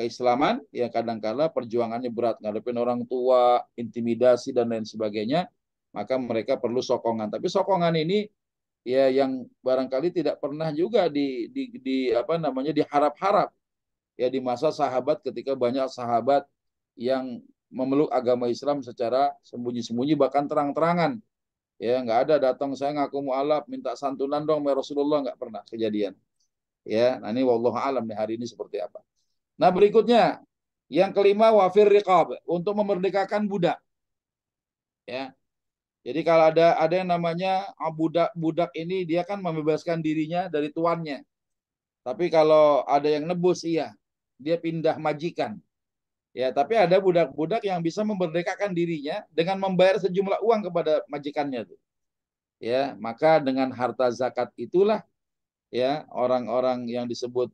keislaman, ya kadang-kala perjuangannya berat, ngadepin orang tua, intimidasi dan lain sebagainya, maka mereka perlu sokongan. Tapi sokongan ini ya yang barangkali tidak pernah juga di apa namanya diharap-harap, ya, di masa sahabat, ketika banyak sahabat yang memeluk agama Islam secara sembunyi-sembunyi bahkan terang-terangan. Ya, nggak ada datang saya ngaku mu'alaf minta santunan dong ya Rasulullah, nggak pernah kejadian. Ya, nah ini wallahu alam nih hari ini seperti apa. Nah berikutnya yang kelima, wafir riqab, untuk memerdekakan budak. Ya, jadi kalau ada yang namanya budak ini dia kan membebaskan dirinya dari tuannya. Tapi kalau ada yang nebus, iya, dia pindah majikan. Ya, tapi ada budak-budak yang bisa memerdekakan dirinya dengan membayar sejumlah uang kepada majikannya tuh. Ya, maka dengan harta zakat itulah, ya, orang-orang yang disebut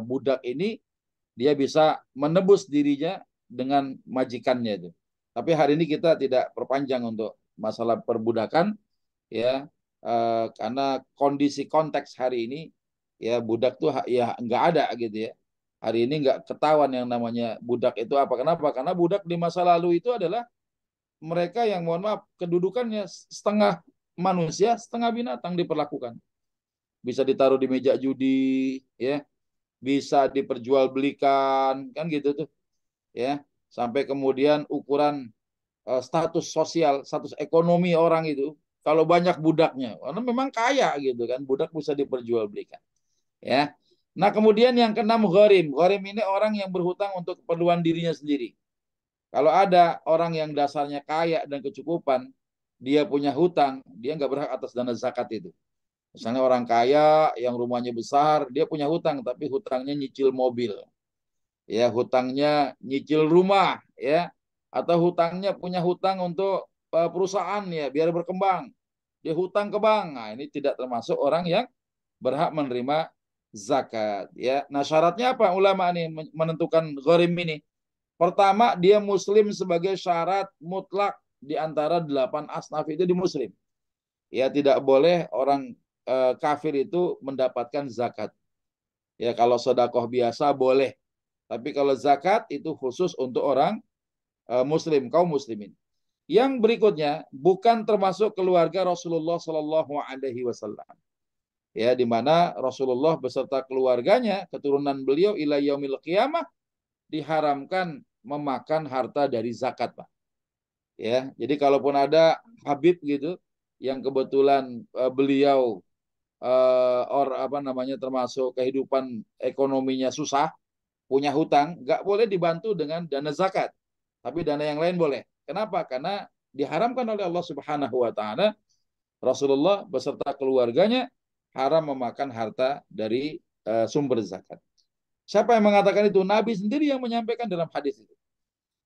budak ini dia bisa menebus dirinya dengan majikannya itu. Tapi hari ini kita tidak perpanjang untuk masalah perbudakan, ya, karena kondisi konteks hari ini, ya, budak tuh ya nggak ada gitu ya. Hari ini nggak ketahuan yang namanya budak itu apa. Kenapa? Karena budak di masa lalu itu adalah mereka yang, mohon maaf, kedudukannya setengah manusia, setengah binatang diperlakukan. Bisa ditaruh di meja judi, ya, bisa diperjualbelikan, kan gitu tuh, ya. Sampai kemudian ukuran status sosial, status ekonomi orang itu, kalau banyak budaknya, karena memang kaya gitu kan, budak bisa diperjualbelikan. Ya. Nah, kemudian yang keenam gharim. Gharim ini orang yang berhutang untuk keperluan dirinya sendiri. Kalau ada orang yang dasarnya kaya dan kecukupan, dia punya hutang, dia nggak berhak atas dana zakat itu. Misalnya orang kaya yang rumahnya besar, dia punya hutang, tapi hutangnya nyicil mobil, ya hutangnya nyicil rumah, ya atau hutangnya punya hutang untuk perusahaan ya biar berkembang. Dia hutang ke bank. Nah, ini tidak termasuk orang yang berhak menerima zakat. Ya, nah syaratnya apa? Ulama ini menentukan gharim ini. Pertama, dia muslim sebagai syarat mutlak di antara 8 asnaf itu di muslim. Ya, tidak boleh orang kafir itu mendapatkan zakat. Ya, kalau sedekah biasa boleh. Tapi kalau zakat itu khusus untuk orang muslim, kaum muslimin. Yang berikutnya bukan termasuk keluarga Rasulullah Shallallahu Alaihi Wasallam. Ya, di mana Rasulullah beserta keluarganya, keturunan beliau ila yaumil qiyamah diharamkan memakan harta dari zakat, Pak. Ya, jadi kalaupun ada Habib gitu yang kebetulan beliau termasuk kehidupan ekonominya susah, punya hutang, nggak boleh dibantu dengan dana zakat, tapi dana yang lain boleh. Kenapa? Karena diharamkan oleh Allah Subhanahu Wa Taala, Rasulullah beserta keluarganya haram memakan harta dari sumber zakat. Siapa yang mengatakan itu? Nabi sendiri yang menyampaikan dalam hadis itu.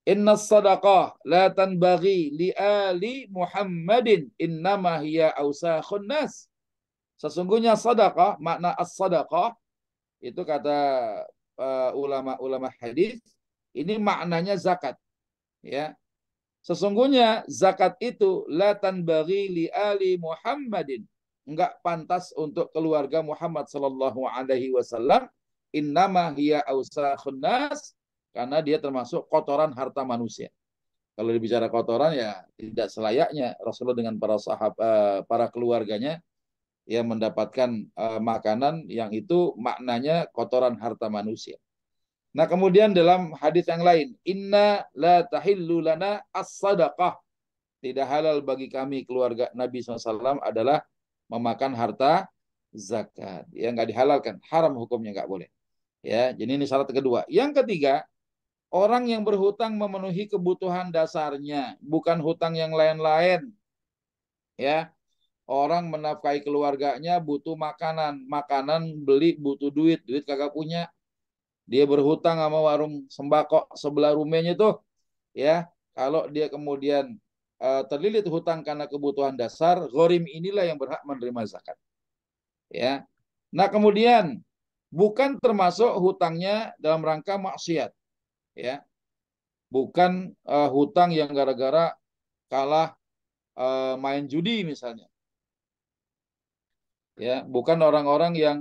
Inna sadaqah la tanbaghi li ali Muhammadin innama hiya awsakhun nas. Sesungguhnya sadaqah, makna as-sadaqah itu kata ulama-ulama hadis, ini maknanya zakat. Ya. Sesungguhnya zakat itu la tanbaghi li ali Muhammadin, enggak pantas untuk keluarga Muhammad sallallahu alaihi wasallam. Innama hiya awsakhun nas, karena dia termasuk kotoran harta manusia. Kalau dibicara kotoran ya tidak selayaknya Rasulullah dengan para keluarganya yang mendapatkan makanan yang itu maknanya kotoran harta manusia. Nah, kemudian dalam hadis yang lain, inna la tahillu lana as-sadaqah. Tidak halal bagi kami keluarga Nabi SAW adalah memakan harta zakat. Ya, nggak dihalalkan, haram hukumnya, nggak boleh. Ya, jadi ini syarat kedua. Yang ketiga, orang yang berhutang memenuhi kebutuhan dasarnya, bukan hutang yang lain-lain. Ya, orang menafkahi keluarganya butuh makanan, makanan beli butuh duit, duit kagak punya. Dia berhutang sama warung sembako sebelah rumahnya tuh, ya. Kalau dia kemudian terlilit hutang karena kebutuhan dasar, gharim inilah yang berhak menerima zakat. Ya. Nah, kemudian bukan termasuk hutangnya dalam rangka maksiat, ya. Bukan hutang yang gara-gara kalah main judi misalnya. Ya, bukan orang-orang yang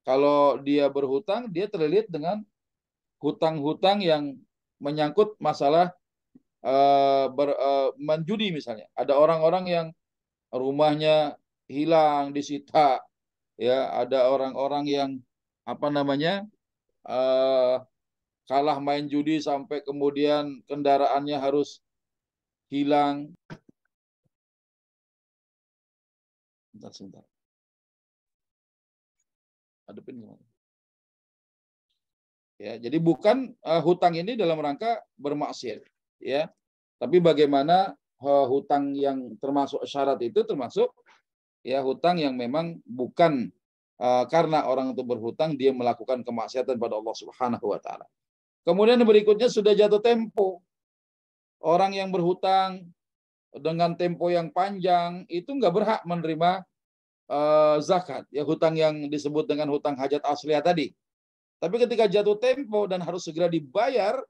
kalau dia berhutang, dia terlilit dengan hutang-hutang yang menyangkut masalah menjudi misalnya. Ada orang-orang yang rumahnya hilang, disita. Ya, ada orang-orang yang kalah main judi sampai kemudian kendaraannya harus hilang. Sebentar. Adepin gimana? Ya, jadi bukan hutang ini dalam rangka bermaksiat, ya. Tapi bagaimana hutang yang termasuk syarat itu termasuk ya hutang yang memang bukan karena orang itu berhutang dia melakukan kemaksiatan pada Allah Subhanahu wa taala. Kemudian berikutnya sudah jatuh tempo. Orang yang berhutang dengan tempo yang panjang itu nggak berhak menerima zakat, ya hutang yang disebut dengan hutang hajat asliyah tadi. Tapi ketika jatuh tempo dan harus segera dibayar,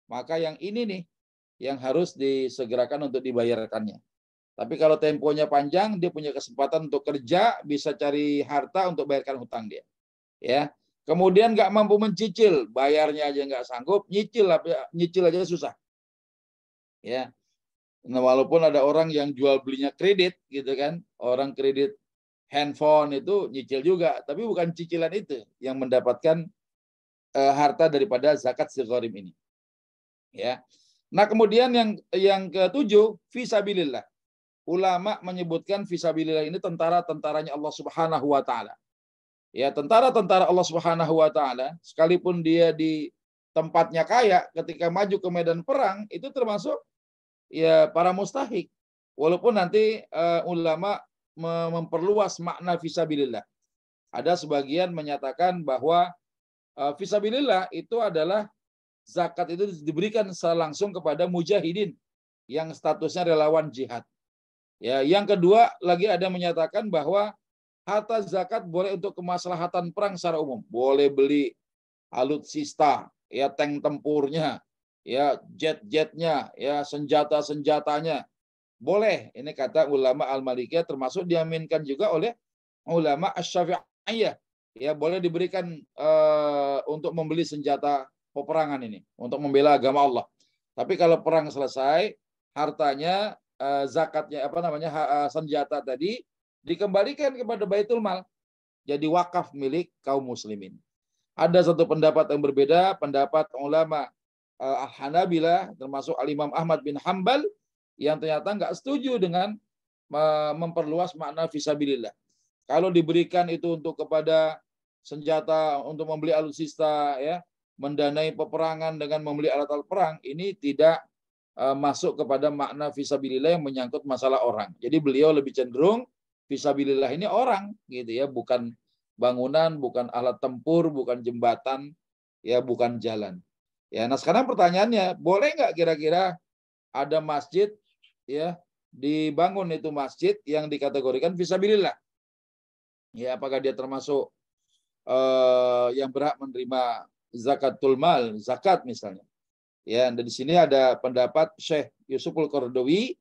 maka yang ini nih yang harus disegerakan untuk dibayarkannya. Tapi kalau temponya panjang, dia punya kesempatan untuk kerja, bisa cari harta untuk bayarkan hutang dia. Ya, kemudian nggak mampu mencicil, bayarnya aja nggak sanggup, nyicil aja susah. Ya, nah, walaupun ada orang yang jual belinya kredit, gitu kan, orang kredit handphone itu nyicil juga, tapi bukan cicilan itu yang mendapatkan harta daripada zakat si gharim ini. Ya. Nah, kemudian yang ketujuh, fisabilillah. Ulama menyebutkan fisabilillah ini tentara-tentaranya Allah Subhanahu wa taala. Ya, tentara-tentara Allah Subhanahu wa taala, sekalipun dia di tempatnya kaya, ketika maju ke medan perang itu termasuk ya para mustahik. Walaupun nanti ulama memperluas makna fisabilillah. Ada sebagian menyatakan bahwa fisabilillah itu adalah zakat itu diberikan secara langsung kepada mujahidin yang statusnya relawan jihad. Ya, yang kedua lagi ada menyatakan bahwa harta zakat boleh untuk kemaslahatan perang secara umum. Boleh beli alutsista, ya tank tempurnya, ya jet-jetnya, ya senjata-senjatanya. Boleh. Ini kata ulama Al-Malikiyah, termasuk diaminkan juga oleh ulama Asy-Syafi'iyah. Ya, boleh diberikan untuk membeli senjata peperangan ini, untuk membela agama Allah. Tapi kalau perang selesai, hartanya zakatnya senjata tadi dikembalikan kepada Baitul Mal, jadi wakaf milik kaum muslimin. Ada satu pendapat yang berbeda, pendapat ulama Al-Hanabilah, termasuk Al-Imam Ahmad bin Hanbal, yang ternyata nggak setuju dengan memperluas makna fisabilillah. Kalau diberikan itu untuk kepada senjata, untuk membeli alutsista, ya, mendanai peperangan dengan membeli alat-alat perang, ini tidak masuk kepada makna fisabilillah yang menyangkut masalah orang. Jadi beliau lebih cenderung fisabilillah ini orang, gitu ya, bukan bangunan, bukan alat tempur, bukan jembatan, ya, bukan jalan. Ya, nah sekarang pertanyaannya, boleh nggak kira-kira ada masjid, ya, dibangun itu masjid yang dikategorikan fisabilillah? Ya, apakah dia termasuk yang berhak menerima zakatul mal, zakat misalnya? Ya, dan di sini ada pendapat Syekh Yusuful Qaradawi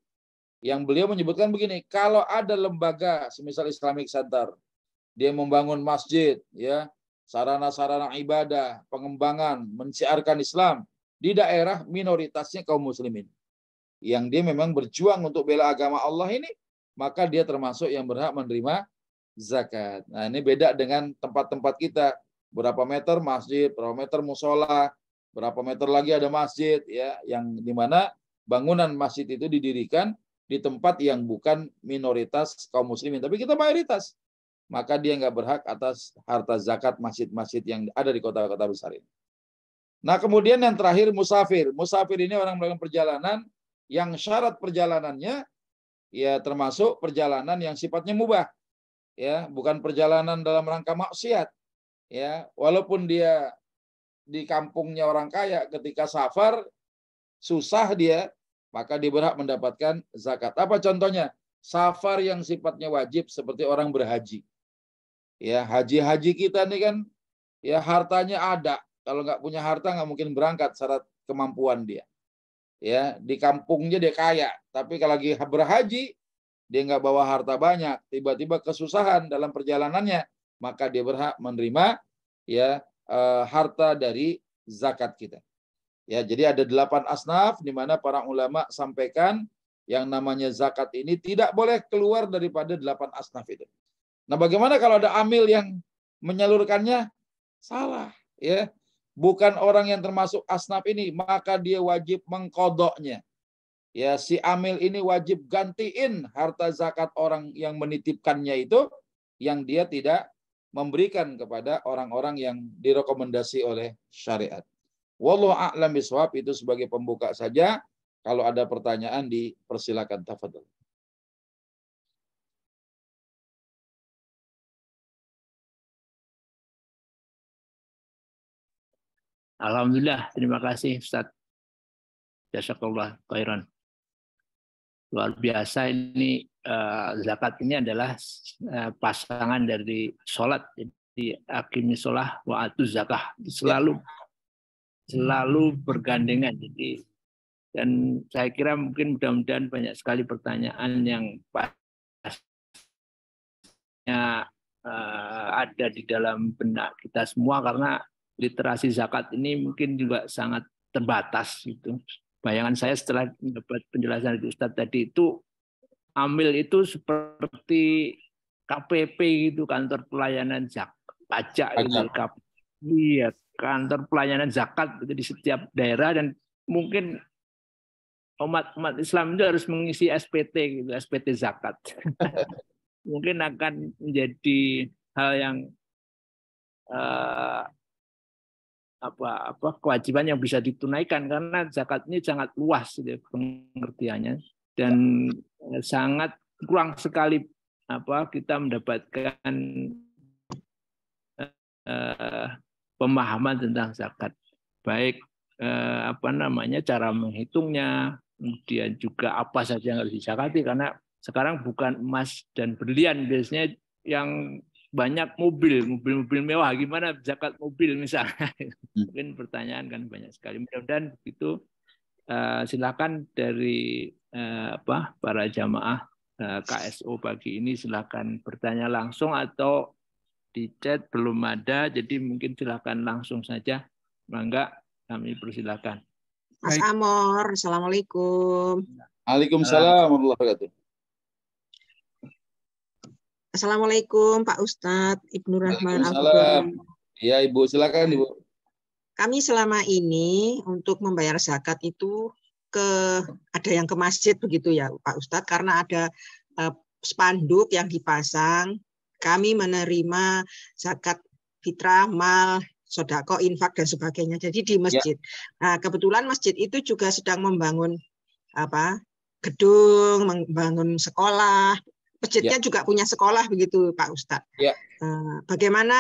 yang beliau menyebutkan begini, kalau ada lembaga semisal Islamic Center, dia membangun masjid, ya, sarana-sarana ibadah, pengembangan, mensiarkan Islam di daerah minoritasnya kaum muslimin, yang dia memang berjuang untuk bela agama Allah ini, maka dia termasuk yang berhak menerima zakat. Nah, ini beda dengan tempat-tempat kita, berapa meter masjid, berapa meter musola, berapa meter lagi ada masjid, ya, yang dimana bangunan masjid itu didirikan di tempat yang bukan minoritas kaum muslimin, tapi kita mayoritas, maka dia nggak berhak atas harta zakat masjid-masjid yang ada di kota-kota besar ini. Nah, kemudian yang terakhir musafir. Musafir ini orang melakukan perjalanan yang syarat perjalanannya ya termasuk perjalanan yang sifatnya mubah, ya, bukan perjalanan dalam rangka maksiat, ya, walaupun dia di kampungnya orang kaya, ketika safar susah dia, maka dia berhak mendapatkan zakat. Apa contohnya? Safar yang sifatnya wajib seperti orang berhaji. Ya, haji-haji kita nih kan, ya, hartanya ada. Kalau nggak punya harta nggak mungkin berangkat syarat kemampuan dia. Ya, di kampungnya dia kaya, tapi kalau lagi berhaji dia nggak bawa harta banyak, tiba-tiba kesusahan dalam perjalanannya, maka dia berhak menerima, ya, harta dari zakat kita. Ya, jadi ada 8 asnaf di mana para ulama sampaikan yang namanya zakat ini tidak boleh keluar daripada 8 asnaf itu. Nah, bagaimana kalau ada amil yang menyalurkannya salah, ya? Bukan orang yang termasuk asnaf ini, maka dia wajib mengkodoknya. Ya, si amil ini wajib gantiin harta zakat orang yang menitipkannya itu yang dia tidak memberikan kepada orang-orang yang direkomendasi oleh syariat. Wallahu a'lam bishawab, itu sebagai pembuka saja. Kalau ada pertanyaan dipersilakan, tafadhol. Alhamdulillah, terima kasih Ustaz. Jazakallah khairan. Luar biasa ini, zakat ini adalah pasangan dari sholat. Jadi aqimis sholah wa atuz zakah, selalu bergandengan. Jadi, dan saya kira mungkin mudah-mudahan banyak sekali pertanyaan yang pastinya ada di dalam benak kita semua, karena literasi zakat ini mungkin juga sangat terbatas gitu. Bayangan saya setelah mendapat penjelasan dari Ustadz tadi itu, amil itu seperti KPP gitu, kantor pelayanan pajak gitu. Iya, kantor pelayanan zakat itu di setiap daerah, dan mungkin umat Islam itu harus mengisi SPT gitu, SPT zakat. Mungkin akan menjadi hal yang kewajiban yang bisa ditunaikan, karena zakat ini sangat luas gitu, pengertiannya, dan sangat kurang sekali kita mendapatkan pemahaman tentang zakat, baik cara menghitungnya, kemudian juga apa saja yang harus dizakati, karena sekarang bukan emas dan berlian biasanya yang banyak mobil mewah, gimana zakat mobil misalnya. Mungkin pertanyaan kan banyak sekali. Mudah-mudahan begitu. Silakan dari para jamaah KSO pagi ini, silakan bertanya langsung atau di chat belum ada, jadi mungkin silakan langsung saja. Mangga, kami persilakan. Mas Amor, assalamualaikum. Waalaikumsalam warahmatullahi wabarakatuh. Assalamualaikum Pak Ustadz Ibnu Rahman Waalaikumsalam. Iya Ibu, silakan Ibu. Kami selama ini untuk membayar zakat itu ada yang ke masjid begitu ya Pak Ustadz, karena ada spanduk yang dipasang, kami menerima zakat fitrah, mal, sodako, infak dan sebagainya. Jadi di masjid. Ya. Nah, kebetulan masjid itu juga sedang membangun gedung, membangun sekolah. Masjidnya juga punya sekolah begitu Pak Ustadz. Ya. Bagaimana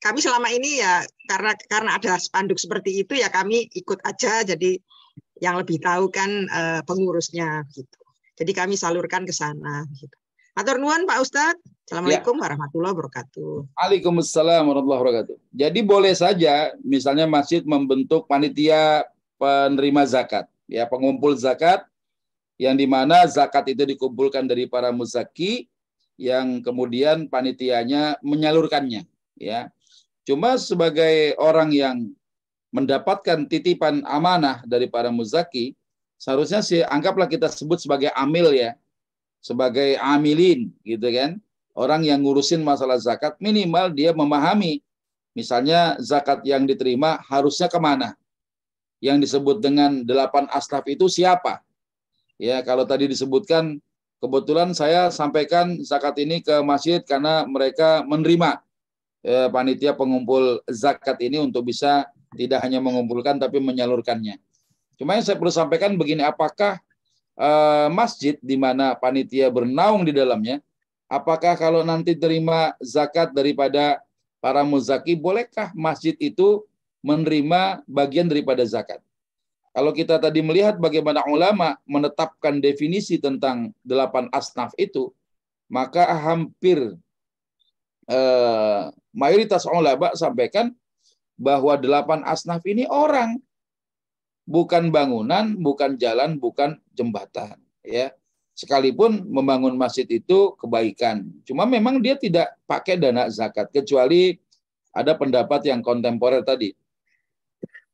kami selama ini ya karena ada spanduk seperti itu ya kami ikut aja, jadi yang lebih tahu kan pengurusnya gitu. Jadi kami salurkan ke sana gitu. Matur nuwun Pak Ustadz. Assalamualaikum warahmatullahi wabarakatuh. Waalaikumsalam warahmatullahi wabarakatuh. Jadi boleh saja misalnya masjid membentuk panitia penerima zakat, ya pengumpul zakat, yang dimana zakat itu dikumpulkan dari para muzaki yang kemudian panitianya menyalurkannya, ya. Cuma sebagai orang yang mendapatkan titipan amanah dari para muzaki, seharusnya anggaplah kita sebut sebagai amil, ya, sebagai amilin, gitu kan. Orang yang ngurusin masalah zakat, minimal dia memahami, misalnya zakat yang diterima harusnya kemana. Yang disebut dengan 8 asnaf itu siapa? Ya, kalau tadi disebutkan, kebetulan saya sampaikan zakat ini ke masjid karena mereka menerima panitia pengumpul zakat ini untuk bisa tidak hanya mengumpulkan tapi menyalurkannya. Cuma yang saya perlu sampaikan begini, apakah masjid di mana panitia bernaung di dalamnya, apakah kalau nanti terima zakat daripada para muzaki, bolehkah masjid itu menerima bagian daripada zakat? Kalau kita tadi melihat bagaimana ulama menetapkan definisi tentang 8 asnaf itu, maka hampir mayoritas ulama sampaikan bahwa 8 asnaf ini orang, bukan bangunan, bukan jalan, bukan jembatan, ya. Sekalipun membangun masjid itu kebaikan, cuma memang dia tidak pakai dana zakat, kecuali ada pendapat yang kontemporer tadi.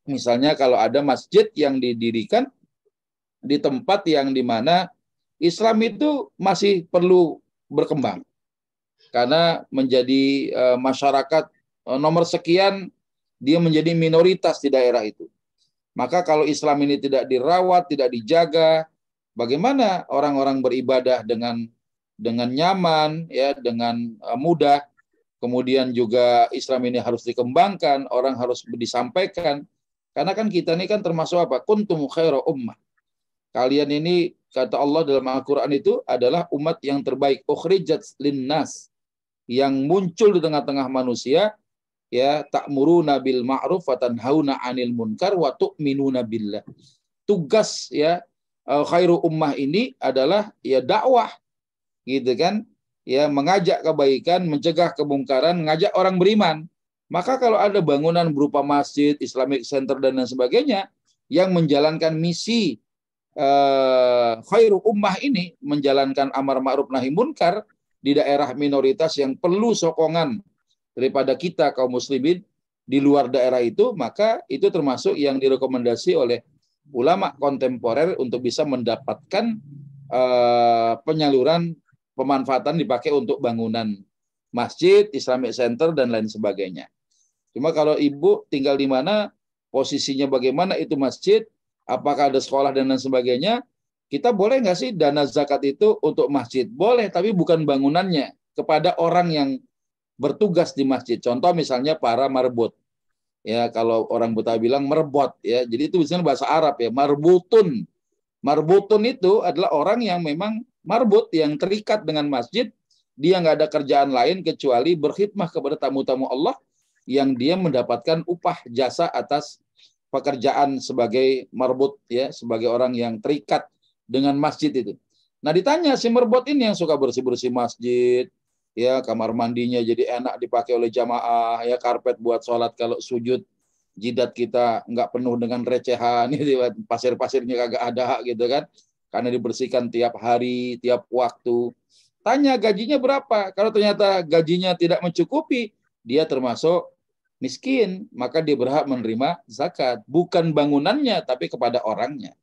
Misalnya kalau ada masjid yang didirikan di tempat yang dimana Islam itu masih perlu berkembang, karena menjadi masyarakat nomor sekian, dia menjadi minoritas di daerah itu. Maka kalau Islam ini tidak dirawat, tidak dijaga, bagaimana orang-orang beribadah dengan nyaman, ya, dengan mudah. Kemudian juga Islam ini harus dikembangkan, orang harus disampaikan. Karena kan kita ini kan termasuk apa? Kuntum khaira ummah. Kalian ini, kata Allah dalam Al-Quran itu, adalah umat yang terbaik. Ukhrijat linnas. Yang muncul di tengah-tengah manusia, ya, ta'muruna bil ma'ruf wa tanhauna 'anil munkar wa tu'minuna billah. Tugas, ya, khairu ummah ini adalah ya dakwah, gitu kan, ya, mengajak kebaikan, mencegah kemungkaran, mengajak orang beriman. Maka kalau ada bangunan berupa masjid, Islamic Center dan lain sebagainya yang menjalankan misi khairu ummah ini, menjalankan amar ma'ruf nahi munkar di daerah minoritas yang perlu sokongan daripada kita kaum muslimin di luar daerah itu, maka itu termasuk yang direkomendasi oleh ulama kontemporer untuk bisa mendapatkan penyaluran pemanfaatan dipakai untuk bangunan masjid, Islamic Center dan lain sebagainya. Cuma kalau ibu tinggal di mana, posisinya bagaimana itu masjid, apakah ada sekolah dan lain sebagainya, kita boleh nggak sih dana zakat itu untuk masjid? Boleh, tapi bukan bangunannya, kepada orang yang bertugas di masjid. Contoh misalnya para marbut. Ya, kalau orang buta bilang merbot ya. Jadi itu biasanya bahasa Arab ya, marbutun. Marbutun itu adalah orang yang memang marbut, yang terikat dengan masjid. Dia nggak ada kerjaan lain kecuali berkhidmah kepada tamu-tamu Allah yang dia mendapatkan upah jasa atas pekerjaan sebagai marbut ya, sebagai orang yang terikat dengan masjid itu. Nah, ditanya si marbut ini yang suka bersih-bersih masjid, ya kamar mandinya jadi enak dipakai oleh jamaah, ya karpet buat sholat kalau sujud, jidat kita nggak penuh dengan recehan, pasir-pasirnya kagak ada gitu kan, karena dibersihkan tiap hari, tiap waktu. Tanya gajinya berapa? Kalau ternyata gajinya tidak mencukupi, dia termasuk miskin, maka dia berhak menerima zakat, bukan bangunannya tapi kepada orangnya.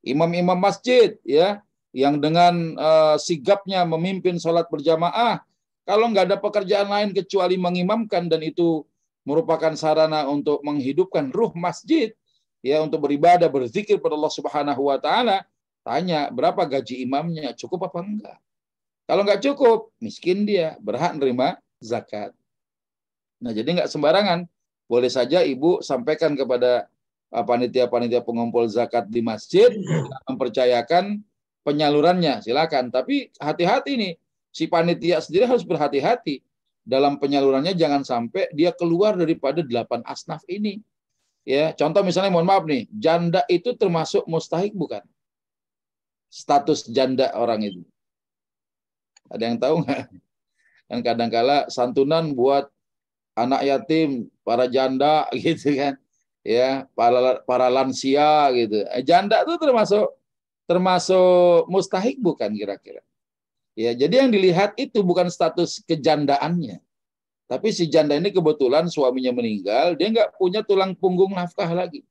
Imam-imam masjid ya, yang dengan sigapnya memimpin sholat berjamaah, kalau nggak ada pekerjaan lain kecuali mengimamkan, dan itu merupakan sarana untuk menghidupkan ruh masjid, ya, untuk beribadah, berzikir pada Allah Subhanahu wa taala, tanya berapa gaji imamnya, cukup apa enggak? Kalau nggak cukup, miskin dia, berhak menerima zakat. Nah, jadi nggak sembarangan. Boleh saja ibu sampaikan kepada panitia-panitia pengumpul zakat di masjid, mempercayakan penyalurannya, silakan. Tapi hati-hati nih, si panitia sendiri harus berhati-hati dalam penyalurannya, jangan sampai dia keluar daripada 8 asnaf ini. Ya, contoh misalnya, mohon maaf nih, janda itu termasuk mustahik bukan? Status janda orang itu. Ada yang tahu nggak? Kan kadang-kala santunan buat anak yatim, para janda gitu kan, ya, para lansia gitu. Janda itu termasuk mustahik bukan kira-kira? Ya, jadi yang dilihat itu bukan status kejandaannya, tapi si janda ini kebetulan suaminya meninggal, dia nggak punya tulang punggung nafkah lagi,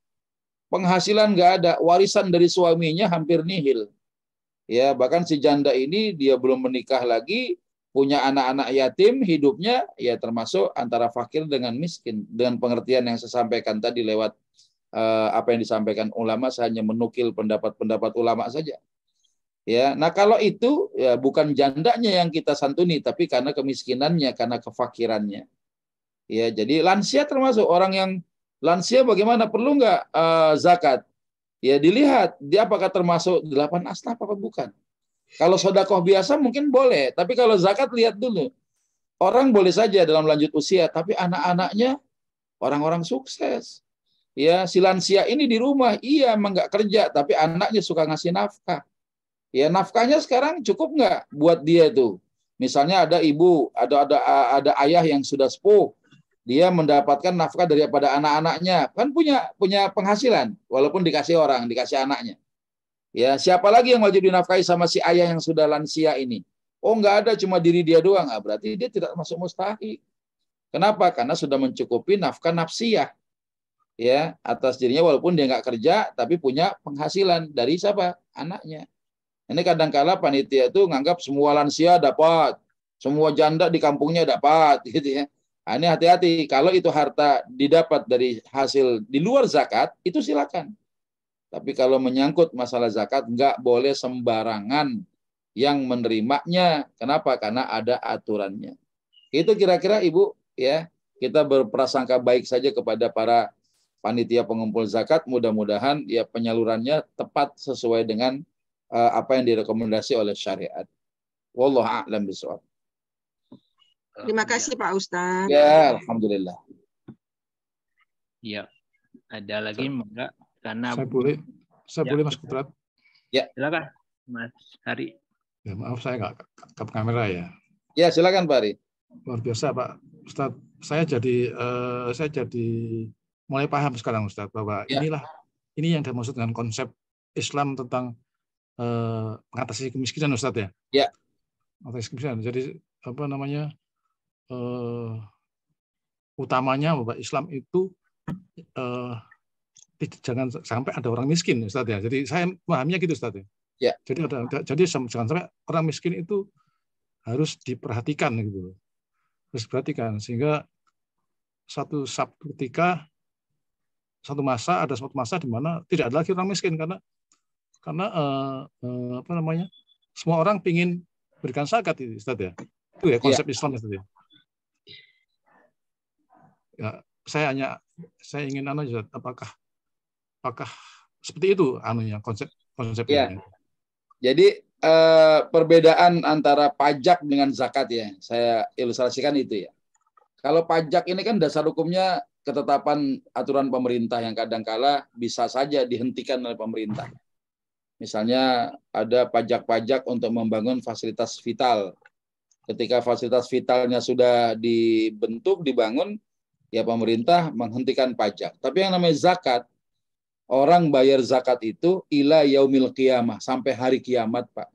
penghasilan nggak ada, warisan dari suaminya hampir nihil. Ya, bahkan si janda ini dia belum menikah lagi, punya anak-anak yatim, hidupnya ya termasuk antara fakir dengan miskin. Dengan pengertian yang saya sampaikan tadi lewat apa yang disampaikan ulama, saya hanya menukil pendapat-pendapat ulama saja. Ya, nah kalau itu ya bukan jandanya yang kita santuni, tapi karena kemiskinannya, karena kefakirannya. Ya, jadi lansia termasuk orang yang lansia, bagaimana, perlu nggak zakat? Ya dilihat dia apakah termasuk 8 asnaf apa bukan. Kalau sedekah biasa mungkin boleh, tapi kalau zakat lihat dulu. Orang boleh saja dalam lanjut usia, tapi anak-anaknya orang-orang sukses. Ya, si lansia ini di rumah, iya emang nggak kerja, tapi anaknya suka ngasih nafkah. Ya, nafkahnya sekarang cukup nggak buat dia itu? Misalnya ada ibu, ada ayah yang sudah sepuh, dia mendapatkan nafkah daripada anak-anaknya, kan punya penghasilan, walaupun dikasih orang, dikasih anaknya. Ya, siapa lagi yang wajib dinafkahi sama si ayah yang sudah lansia ini? Oh, nggak ada, cuma diri dia doang. Berarti dia tidak masuk mustahik. Kenapa? Karena sudah mencukupi nafkah nafsiyah, ya, atas dirinya, walaupun dia nggak kerja, tapi punya penghasilan dari siapa? Anaknya. Ini kadang-kala panitia itu nganggap semua lansia dapat, semua janda di kampungnya dapat, gitu ya. Nah, ini hati-hati. Kalau itu harta didapat dari hasil di luar zakat, itu silakan. Tapi kalau menyangkut masalah zakat, nggak boleh sembarangan yang menerimanya. Kenapa? Karena ada aturannya. Itu kira-kira Ibu, ya, kita berprasangka baik saja kepada para panitia pengumpul zakat. Mudah-mudahan ya penyalurannya tepat sesuai dengan apa yang direkomendasi oleh syariat. Wallahu a'lam bishawab. Terima kasih Pak Ustadz. Ya, alhamdulillah. Ya, ada lagi enggak? Karena Saya boleh Mas Kudrat? Ya, silakan Mas Hari. Ya, maaf saya nggak ke kamera ya. Ya, silakan Pak Ari. Luar biasa Pak Ustadz. Saya jadi mulai paham sekarang Ustadz bahwa Ya. ini yang dimaksud dengan konsep Islam tentang mengatasi kemiskinan Ustadz ya. Ya. Mengatasi kemiskinan. Jadi apa namanya? Utamanya bahwa Islam itu jangan sampai ada orang miskin Ustadz ya. Jadi saya memahaminya gitu Ustadz ya. Ya. Jadi jangan sampai orang miskin itu harus diperhatikan gitu. Harus diperhatikan sehingga suatu masa di mana tidak ada lagi orang miskin karena apa namanya? Semua orang ingin berikan zakat itu Ustadz ya. Itu ya konsep Islam Ustadz ya. Ya, saya ingin aja apakah seperti itu anunya konsepnya. Ya. Jadi perbedaan antara pajak dengan zakat ya, saya ilustrasikan itu ya. Kalau pajak ini kan dasar hukumnya ketetapan aturan pemerintah yang kadangkala bisa saja dihentikan oleh pemerintah. Misalnya ada pajak-pajak untuk membangun fasilitas vital. Ketika fasilitas vitalnya sudah dibentuk, dibangun, ya pemerintah menghentikan pajak. Tapi yang namanya zakat, orang bayar zakat itu ila yaumil qiyamah, sampai hari kiamat, Pak.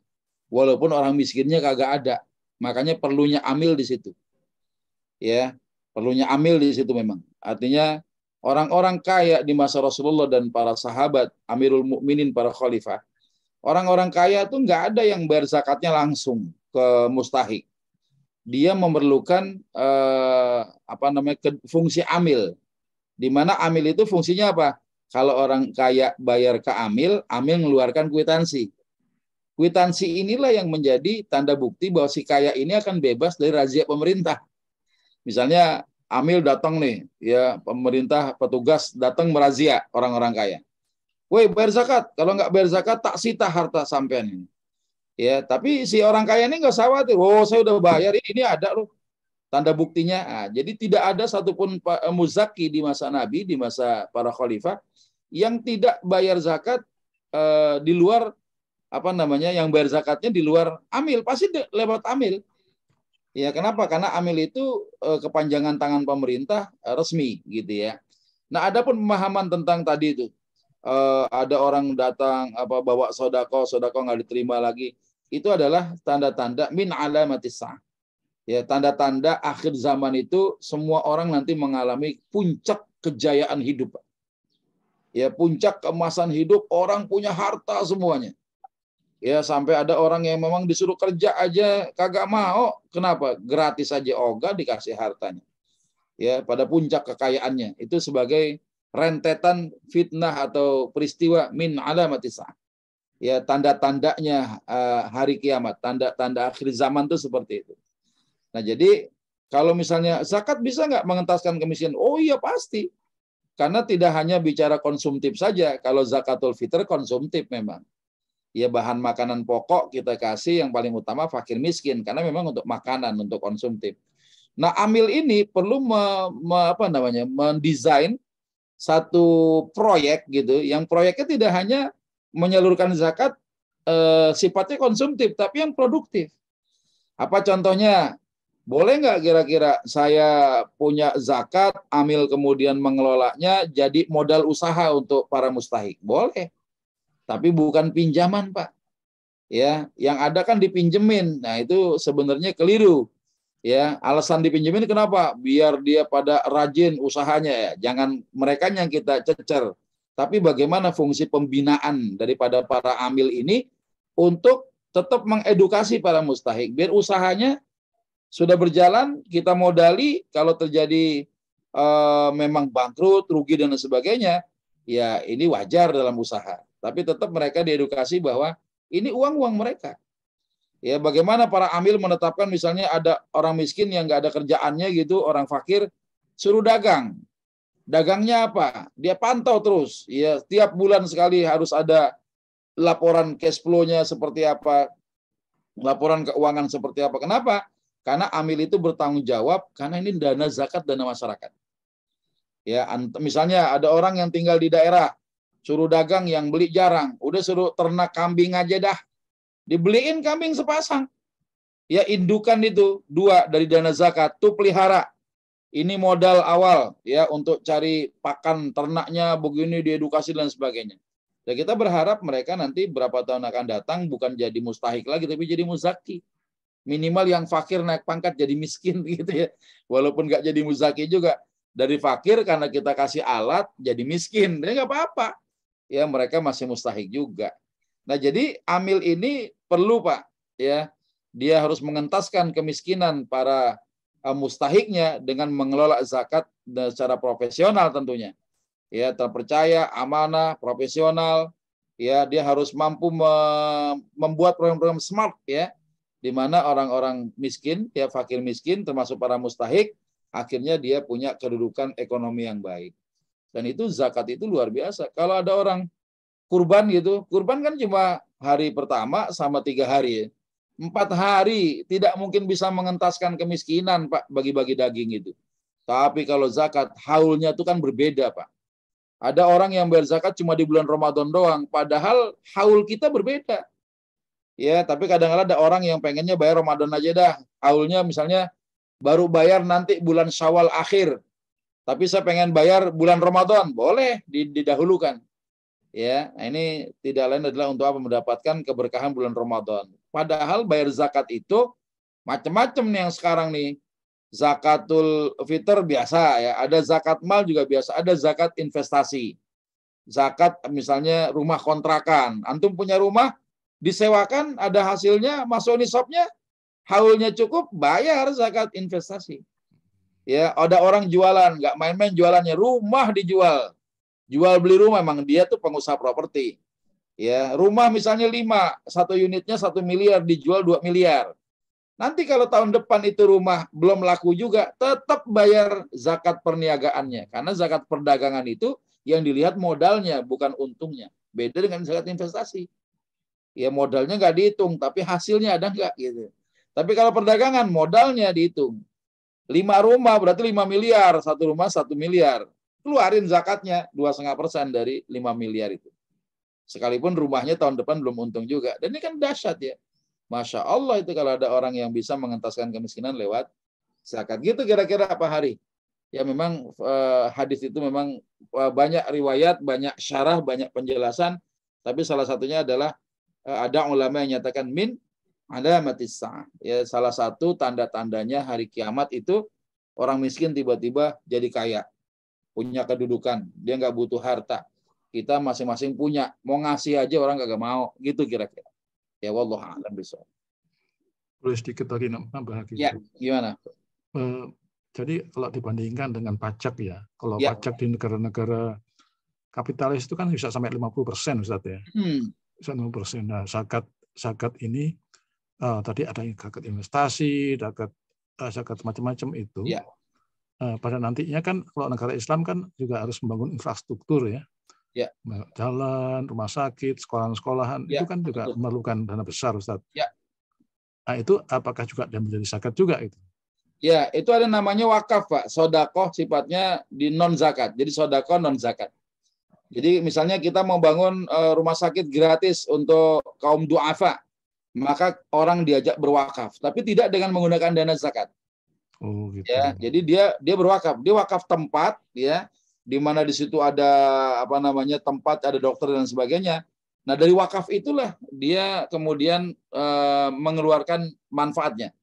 Walaupun orang miskinnya kagak ada. Makanya perlunya amil di situ. Ya, perlunya amil di situ memang. Artinya orang-orang kaya di masa Rasulullah dan para sahabat, Amirul Mukminin, para khalifah, orang-orang kaya tuh nggak ada yang bayar zakatnya langsung ke mustahik. Dia memerlukan fungsi amil. Di mana amil itu fungsinya apa? Kalau orang kaya bayar ke amil, amil mengeluarkan kwitansi. Kwitansi inilah yang menjadi tanda bukti bahwa si kaya ini akan bebas dari razia pemerintah. Misalnya amil datang nih, ya pemerintah petugas datang merazia orang-orang kaya. Woi, bayar zakat. Kalau nggak bayar zakat, tak sita harta sampean ini. Ya, tapi si orang kaya ini nggak usah khawatir. Oh, saya udah bayar, ini ada loh tanda buktinya. Nah, jadi tidak ada satupun muzaki di masa Nabi, di masa para khalifah yang tidak bayar zakat di luar yang bayar zakatnya di luar amil, pasti lewat amil. Ya, kenapa? Karena amil itu kepanjangan tangan pemerintah resmi gitu ya. Nah, ada pun pemahaman tentang tadi itu. Ada orang datang bawa sodako nggak diterima lagi. Itu adalah tanda-tanda min alamatis sa'ah. Ya, tanda-tanda akhir zaman itu semua orang nanti mengalami puncak kejayaan hidup. Ya, puncak keemasan hidup, orang punya harta semuanya. Ya, sampai ada orang yang memang disuruh kerja aja kagak mau. Kenapa? Gratis aja ogah dikasih hartanya. Ya, pada puncak kekayaannya. Itu sebagai rentetan fitnah atau peristiwa min alamatis sa'ah. Ya, tanda-tandanya hari kiamat, tanda-tanda akhir zaman itu seperti itu. Nah, jadi kalau misalnya zakat bisa nggak mengentaskan kemiskinan? Oh iya pasti. Karena tidak hanya bicara konsumtif saja. Kalau zakatul fitr konsumtif memang. Ya, bahan makanan pokok kita kasih, yang paling utama fakir miskin. Karena memang untuk makanan, untuk konsumtif. Nah, amil ini perlu mendesain satu proyek gitu. Yang proyeknya tidak hanya menyalurkan zakat sifatnya konsumtif, tapi yang produktif. Apa contohnya? Boleh nggak kira-kira saya punya zakat, amil kemudian mengelolanya jadi modal usaha untuk para mustahik? Boleh. Tapi bukan pinjaman, Pak. Ya, yang ada kan dipinjemin. Nah, itu sebenarnya keliru. Ya, alasan dipinjemin kenapa? Biar dia pada rajin usahanya ya. Jangan mereka yang kita cecer. Tapi bagaimana fungsi pembinaan daripada para amil ini untuk tetap mengedukasi para mustahik biar usahanya sudah berjalan, kita modali, kalau terjadi memang bangkrut, rugi dan sebagainya, ya ini wajar dalam usaha. Tapi tetap mereka diedukasi bahwa ini uang-uang mereka. Ya, bagaimana para amil menetapkan misalnya ada orang miskin yang nggak ada kerjaannya gitu, orang fakir, suruh dagang. Dagangnya apa? Dia pantau terus. Ya, tiap bulan sekali harus ada laporan cash flow-nya seperti apa, laporan keuangan seperti apa. Kenapa? Karena amil itu bertanggung jawab karena ini dana zakat, dana masyarakat. Ya, misalnya ada orang yang tinggal di daerah, suruh dagang yang beli jarang, udah suruh ternak kambing aja dah. Dibeliin kambing sepasang. Ya, indukan itu 2 dari dana zakat, tuh pelihara. Ini modal awal ya untuk cari pakan ternaknya, begini diedukasi dan sebagainya. Dan kita berharap mereka nanti berapa tahun akan datang bukan jadi mustahik lagi tapi jadi muzaki. Minimal yang fakir naik pangkat jadi miskin gitu ya. Walaupun nggak jadi muzaki juga, dari fakir karena kita kasih alat jadi miskin. Ya nggak apa-apa. Ya, mereka masih mustahik juga. Nah, jadi amil ini perlu, Pak, ya. Dia harus mengentaskan kemiskinan para mustahiknya dengan mengelola zakat secara profesional tentunya. Ya, terpercaya, amanah, profesional. Ya, dia harus mampu membuat program-program smart ya, di mana orang-orang miskin, ya fakir miskin termasuk para mustahik akhirnya dia punya kedudukan ekonomi yang baik. Dan itu zakat itu luar biasa. Kalau ada orang kurban gitu, kurban kan cuma hari pertama sama 3 hari ya. 4 hari tidak mungkin bisa mengentaskan kemiskinan, Pak, bagi-bagi daging itu. Tapi kalau zakat, haulnya itu kan berbeda, Pak. Ada orang yang bayar zakat cuma di bulan Ramadan doang, padahal haul kita berbeda. Ya, tapi kadang-kadang ada orang yang pengennya bayar Ramadan aja dah. Haulnya misalnya baru bayar nanti bulan Syawal akhir. Tapi saya pengen bayar bulan Ramadan, boleh didahulukan. Ya, nah ini tidak lain adalah untuk apa? Mendapatkan keberkahan bulan Ramadan. Padahal bayar zakat itu macam-macam nih yang sekarang nih. Zakatul fitr biasa ya, ada zakat mal juga biasa, ada zakat investasi. Zakat misalnya rumah kontrakan. Antum punya rumah disewakan, ada hasilnya, masuk nisabnya, haulnya cukup, bayar zakat investasi. Ya, ada orang jualan, nggak main-main jualannya, rumah dijual. Jual beli rumah, memang dia tuh pengusaha properti. Ya, rumah misalnya 5, 1 unitnya 1 miliar, dijual 2 miliar. Nanti kalau tahun depan itu rumah belum laku juga, tetap bayar zakat perniagaannya. Karena zakat perdagangan itu yang dilihat modalnya, bukan untungnya. Beda dengan zakat investasi. Ya modalnya nggak dihitung, tapi hasilnya ada nggak gitu. Tapi kalau perdagangan, modalnya dihitung. 5 rumah berarti 5 miliar, 1 rumah 1 miliar. Keluarin zakatnya 2,5% dari 5 miliar itu. Sekalipun rumahnya tahun depan belum untung juga. Dan ini kan dahsyat ya. Masya Allah itu kalau ada orang yang bisa mengentaskan kemiskinan lewat zakat. Gitu kira-kira apa Hari? Ya memang hadis itu memang banyak riwayat, banyak syarah, banyak penjelasan. Tapi salah satunya adalah ada ulama yang nyatakan min alamatis sa'ah. Ya, salah satu tanda-tandanya hari kiamat itu orang miskin tiba-tiba jadi kaya. Punya kedudukan. Dia nggak butuh harta. Kita masing-masing punya. Mau ngasih aja orang kagak mau. Gitu kira-kira. Ya wallahu a'lam bishawab. Boleh sedikit lagi nambah lagi. Ya, gimana? Jadi kalau dibandingkan dengan pajak ya, kalau Ya. pajak di negara-negara kapitalis itu kan bisa sampai 50% Ustaz ya. Bisa 50%. Nah, zakat ini tadi ada zakat investasi, zakat macam-macam itu. Ya. Pada nantinya kan kalau negara Islam kan juga harus membangun infrastruktur ya. Ya. Jalan, rumah sakit, sekolahan-sekolahan Ya, itu kan juga betul. memerlukan dana besar, Ustaz. Ya. Nah, itu apakah juga dan menjadi zakat juga itu? Ya, itu ada namanya wakaf, Pak. Sodakoh sifatnya di non zakat. Jadi sodakoh non zakat. Jadi misalnya kita mau bangun rumah sakit gratis untuk kaum duafa, maka orang diajak berwakaf, tapi tidak dengan menggunakan dana zakat. Oh, gitu. Ya, jadi dia berwakaf, dia wakaf tempat ya, di mana di situ ada tempat, ada dokter dan sebagainya. Nah, dari wakaf itulah dia kemudian mengeluarkan manfaatnya.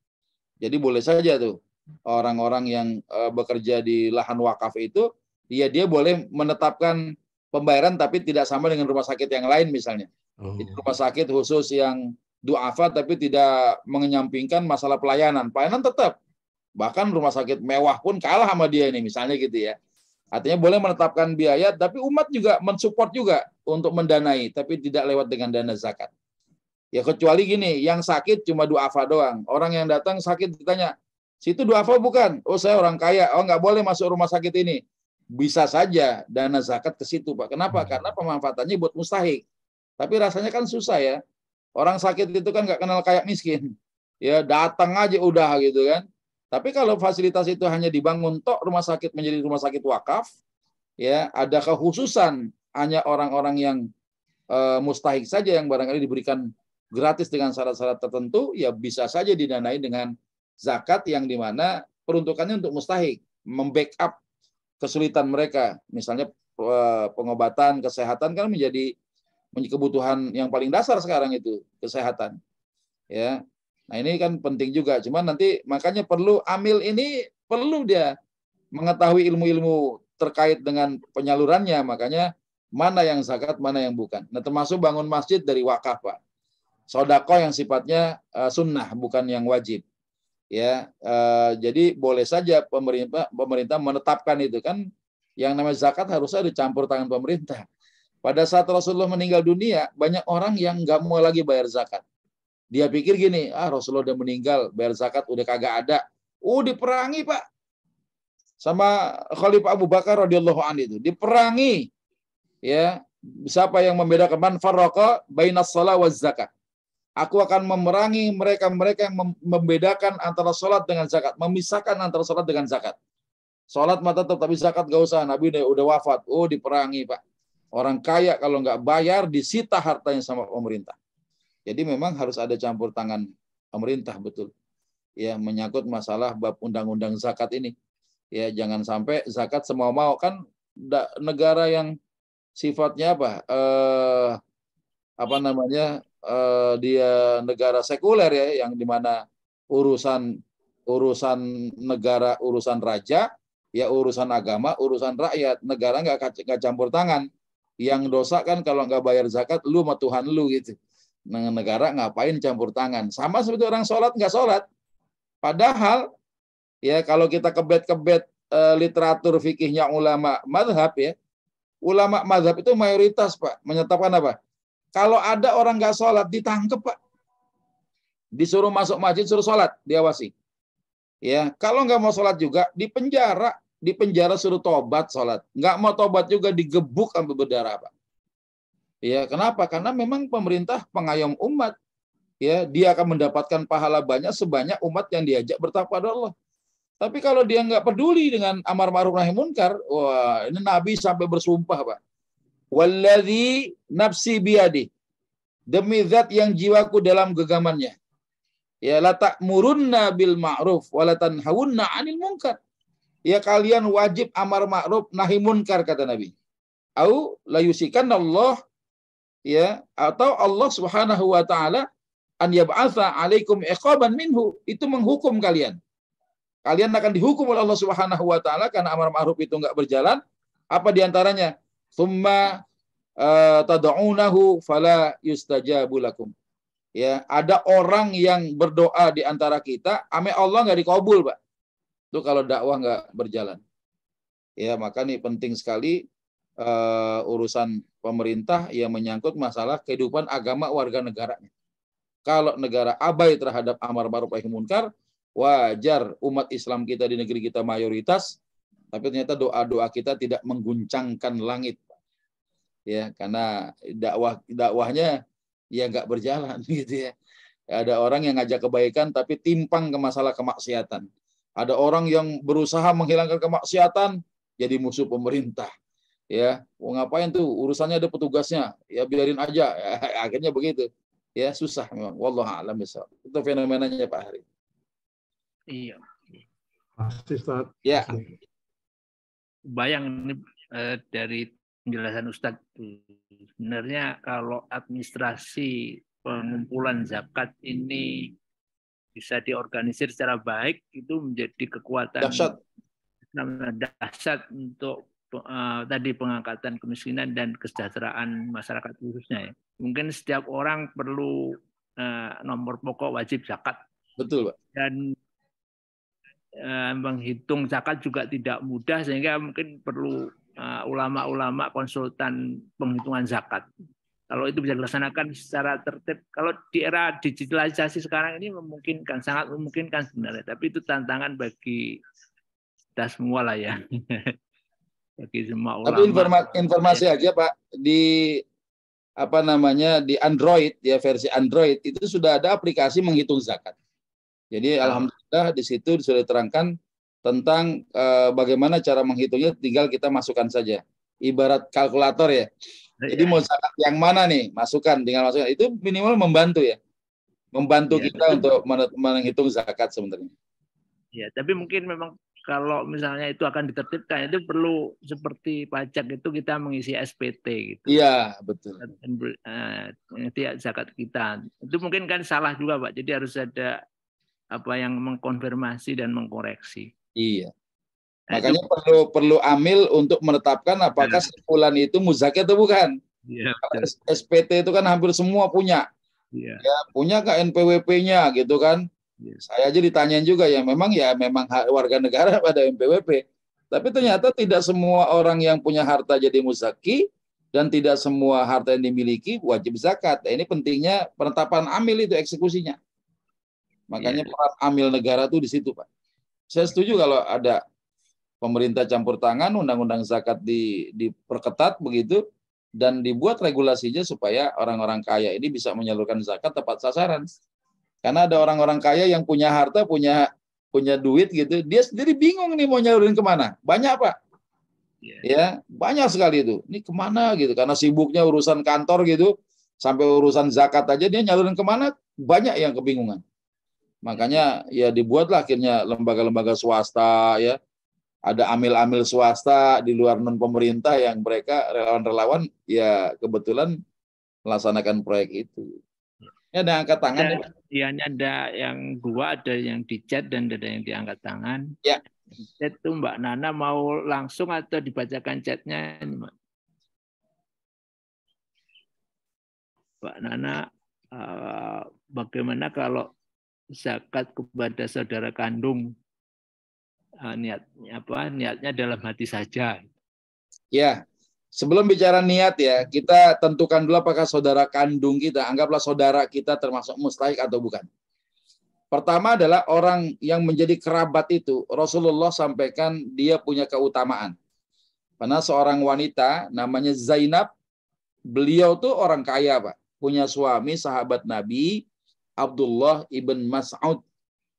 Jadi boleh saja tuh orang-orang yang bekerja di lahan wakaf itu, dia boleh menetapkan pembayaran tapi tidak sama dengan rumah sakit yang lain misalnya. Jadi rumah sakit khusus yang duafa tapi tidak mengenyampingkan masalah pelayanan. Pelayanan tetap. Bahkan rumah sakit mewah pun kalah sama dia ini misalnya gitu ya. Artinya boleh menetapkan biaya, tapi umat juga mensupport juga untuk mendanai, tapi tidak lewat dengan dana zakat. Ya kecuali gini, yang sakit cuma duafa doang. Orang yang datang sakit ditanya, situ duafa bukan? Oh saya orang kaya, oh nggak boleh masuk rumah sakit ini. Bisa saja dana zakat ke situ, Pak. Kenapa? Karena pemanfaatannya buat mustahik. Tapi rasanya kan susah ya. Orang sakit itu kan nggak kenal kaya miskin. Ya datang aja udah gitu kan. Tapi kalau fasilitas itu hanya dibangun tok rumah sakit menjadi rumah sakit wakaf, ya ada kekhususan hanya orang-orang yang mustahik saja yang barangkali diberikan gratis dengan syarat-syarat tertentu, ya bisa saja didanai dengan zakat yang dimana peruntukannya untuk mustahik, membackup kesulitan mereka. Misalnya pengobatan, kesehatan kan menjadi kebutuhan yang paling dasar sekarang itu, kesehatan. Ya. Nah ini kan penting juga, cuman nanti makanya perlu amil ini perlu dia mengetahui ilmu-ilmu terkait dengan penyalurannya, makanya mana yang zakat, mana yang bukan. Nah termasuk bangun masjid dari wakaf, Pak. Sedekah yang sifatnya sunnah, bukan yang wajib. Ya, jadi boleh saja pemerintah menetapkan itu kan, yang namanya zakat harusnya dicampur tangan pemerintah. Pada saat Rasulullah meninggal dunia, banyak orang yang nggak mau lagi bayar zakat. Dia pikir gini, Rasulullah udah meninggal, bayar zakat udah kagak ada. Diperangi, Pak. sama Khalifah Abu Bakar radhiyallahu anhu itu diperangi, ya. Siapa yang membedakan man farraqa bainas shalah waz zakat? Aku akan memerangi mereka yang membedakan antara salat dengan zakat, memisahkan antara salat dengan zakat. Salat mata tetap, tapi zakat gak usah. Nabi udah wafat. Oh, diperangi, Pak. Orang kaya kalau nggak bayar disita hartanya sama pemerintah. Jadi memang harus ada campur tangan pemerintah, betul. Ya, menyangkut masalah bab undang-undang zakat ini. Ya, jangan sampai zakat semau-mau, kan negara yang sifatnya dia negara sekuler, ya, yang dimana urusan negara, urusan raja, ya urusan agama, urusan rakyat, negara nggak campur tangan. Yang dosa kan kalau nggak bayar zakat, lu sama Tuhan lu gitu. Negara ngapain campur tangan? Sama seperti orang sholat nggak sholat. Padahal ya kalau kita kebet literatur fikihnya ulama mazhab, ya, ulama mazhab itu mayoritas, Pak, menyetapkan apa? Kalau ada orang nggak sholat, ditangkep, Pak. Disuruh masuk masjid, suruh sholat, diawasi. Ya, kalau nggak mau sholat juga, dipenjara suruh tobat sholat. Nggak mau tobat juga digebuk sampai berdarah, Pak. Ya, kenapa? Karena memang pemerintah pengayom umat. Ya, dia akan mendapatkan pahala banyak sebanyak umat yang diajak bertakwa pada Allah. Tapi kalau dia nggak peduli dengan amar ma'ruf nahi munkar, wah, ini Nabi sampai bersumpah, Pak. Walladzi nafsi biyadi, demi zat yang jiwaku dalam genggamannya. Ya, la ta'murunna bil ma'ruf wa la tanhawunna 'anil munkar. Ya, kalian wajib amar ma'ruf nahi munkar, kata Nabi. Au la yusikanallah, ya, atau Allah Subhanahu wa taala an yab'atsa 'alaikum iqaban minhu, itu menghukum kalian. Kalian akan dihukum oleh Allah Subhanahu wa taala karena amar ma'ruf itu enggak berjalan. Apa diantaranya? Tsumma tad'unahu fala yustajabu lakum. Ya, ada orang yang berdoa di antara kita, ame Allah enggak dikabul, Pak. Itu kalau dakwah enggak berjalan. Ya, maka ini penting sekali urusan pemerintah yang menyangkut masalah kehidupan agama warga negaranya. Kalau negara abai terhadap amar ma'ruf nahi munkar, wajar umat Islam kita di negeri kita mayoritas, tapi ternyata doa-doa kita tidak mengguncangkan langit. Ya, karena dakwahnya ya nggak berjalan gitu, ya. Ada orang yang ngajak kebaikan tapi timpang ke masalah kemaksiatan. Ada orang yang berusaha menghilangkan kemaksiatan jadi musuh pemerintah. Ya, ngapain tuh, urusannya ada petugasnya, ya biarin aja. Ya, akhirnya begitu. Ya, susah memang. Wallahu a'lam bishawab. Itu fenomenanya, Pak Hari. Iya. Pasti, Ustaz. Ya. Bayang ini dari penjelasan Ustadz, sebenarnya kalau administrasi pengumpulan zakat ini bisa diorganisir secara baik, itu menjadi kekuatan dahsyat untuk tadi pengangkatan kemiskinan dan kesejahteraan masyarakat khususnya, ya. Mungkin setiap orang perlu nomor pokok wajib zakat. Betul, Pak. Dan menghitung zakat juga tidak mudah, sehingga mungkin perlu ulama-ulama konsultan penghitungan zakat. Kalau itu bisa dilaksanakan secara tertib, kalau di era digitalisasi sekarang ini memungkinkan, sangat memungkinkan sebenarnya. Tapi itu tantangan bagi kita semua lah, ya. Bagi semua ulama. Tapi informasi aja, Pak, di di Android, ya, versi Android itu sudah ada aplikasi menghitung zakat. Jadi alhamdulillah di situ sudah diterangkan tentang bagaimana cara menghitungnya, tinggal kita masukkan saja. Ibarat kalkulator, ya. Jadi mau zakat yang mana nih? Masukkan, tinggal masukkan. Itu minimal membantu, ya. Membantu kita untuk menghitung zakat sebenarnya. Ya, tapi mungkin memang kalau misalnya itu akan ditertibkan, itu perlu seperti pajak itu kita mengisi SPT gitu. Iya, betul. Zakat kita. Itu mungkin kan salah juga, Pak. Jadi harus ada yang mengkonfirmasi dan mengkoreksi. Iya. Makanya perlu amil untuk menetapkan apakah sebulan itu muzaki atau bukan. Iya, SPT itu kan hampir semua punya. Iya. Ya, punya nggak NPWP-nya gitu kan. Iya. Saya aja ditanyain juga, ya memang hak warga negara pada NPWP. Tapi ternyata tidak semua orang yang punya harta jadi muzaki, dan tidak semua harta yang dimiliki wajib zakat. Nah, ini pentingnya penetapan amil itu eksekusinya. Makanya peran amil negara itu di situ, Pak. Saya setuju kalau ada pemerintah campur tangan, undang-undang zakat diperketat begitu, dan dibuat regulasinya supaya orang-orang kaya ini bisa menyalurkan zakat tepat sasaran. Karena ada orang-orang kaya yang punya harta, punya duit gitu, dia sendiri bingung nih mau nyalurin kemana. Banyak Pak. Ya, banyak sekali itu. Ini kemana gitu, karena sibuknya urusan kantor gitu, sampai urusan zakat aja dia nyalurin kemana, banyak yang kebingungan. Makanya ya dibuatlah akhirnya lembaga-lembaga swasta ya. Ada amil-amil swasta di luar non pemerintah yang mereka relawan-relawan ya kebetulan melaksanakan proyek itu. Ya, ada angkat tangan. Iya, ada yang 2, ada yang di chat dan ada yang diangkat tangan. Ya. Chat itu Mbak Nana mau langsung atau dibacakan chatnya? Mbak Nana, bagaimana kalau zakat kepada saudara kandung? Niatnya dalam hati saja. Ya, sebelum bicara niat ya, kita tentukan dulu apakah saudara kandung kita, anggaplah saudara kita termasuk mustahik atau bukan. Pertama adalah orang yang menjadi kerabat itu, Rasulullah sampaikan dia punya keutamaan. Karena seorang wanita namanya Zainab, beliau tuh orang kaya Pak, punya suami sahabat Nabi Abdullah ibn Mas'ud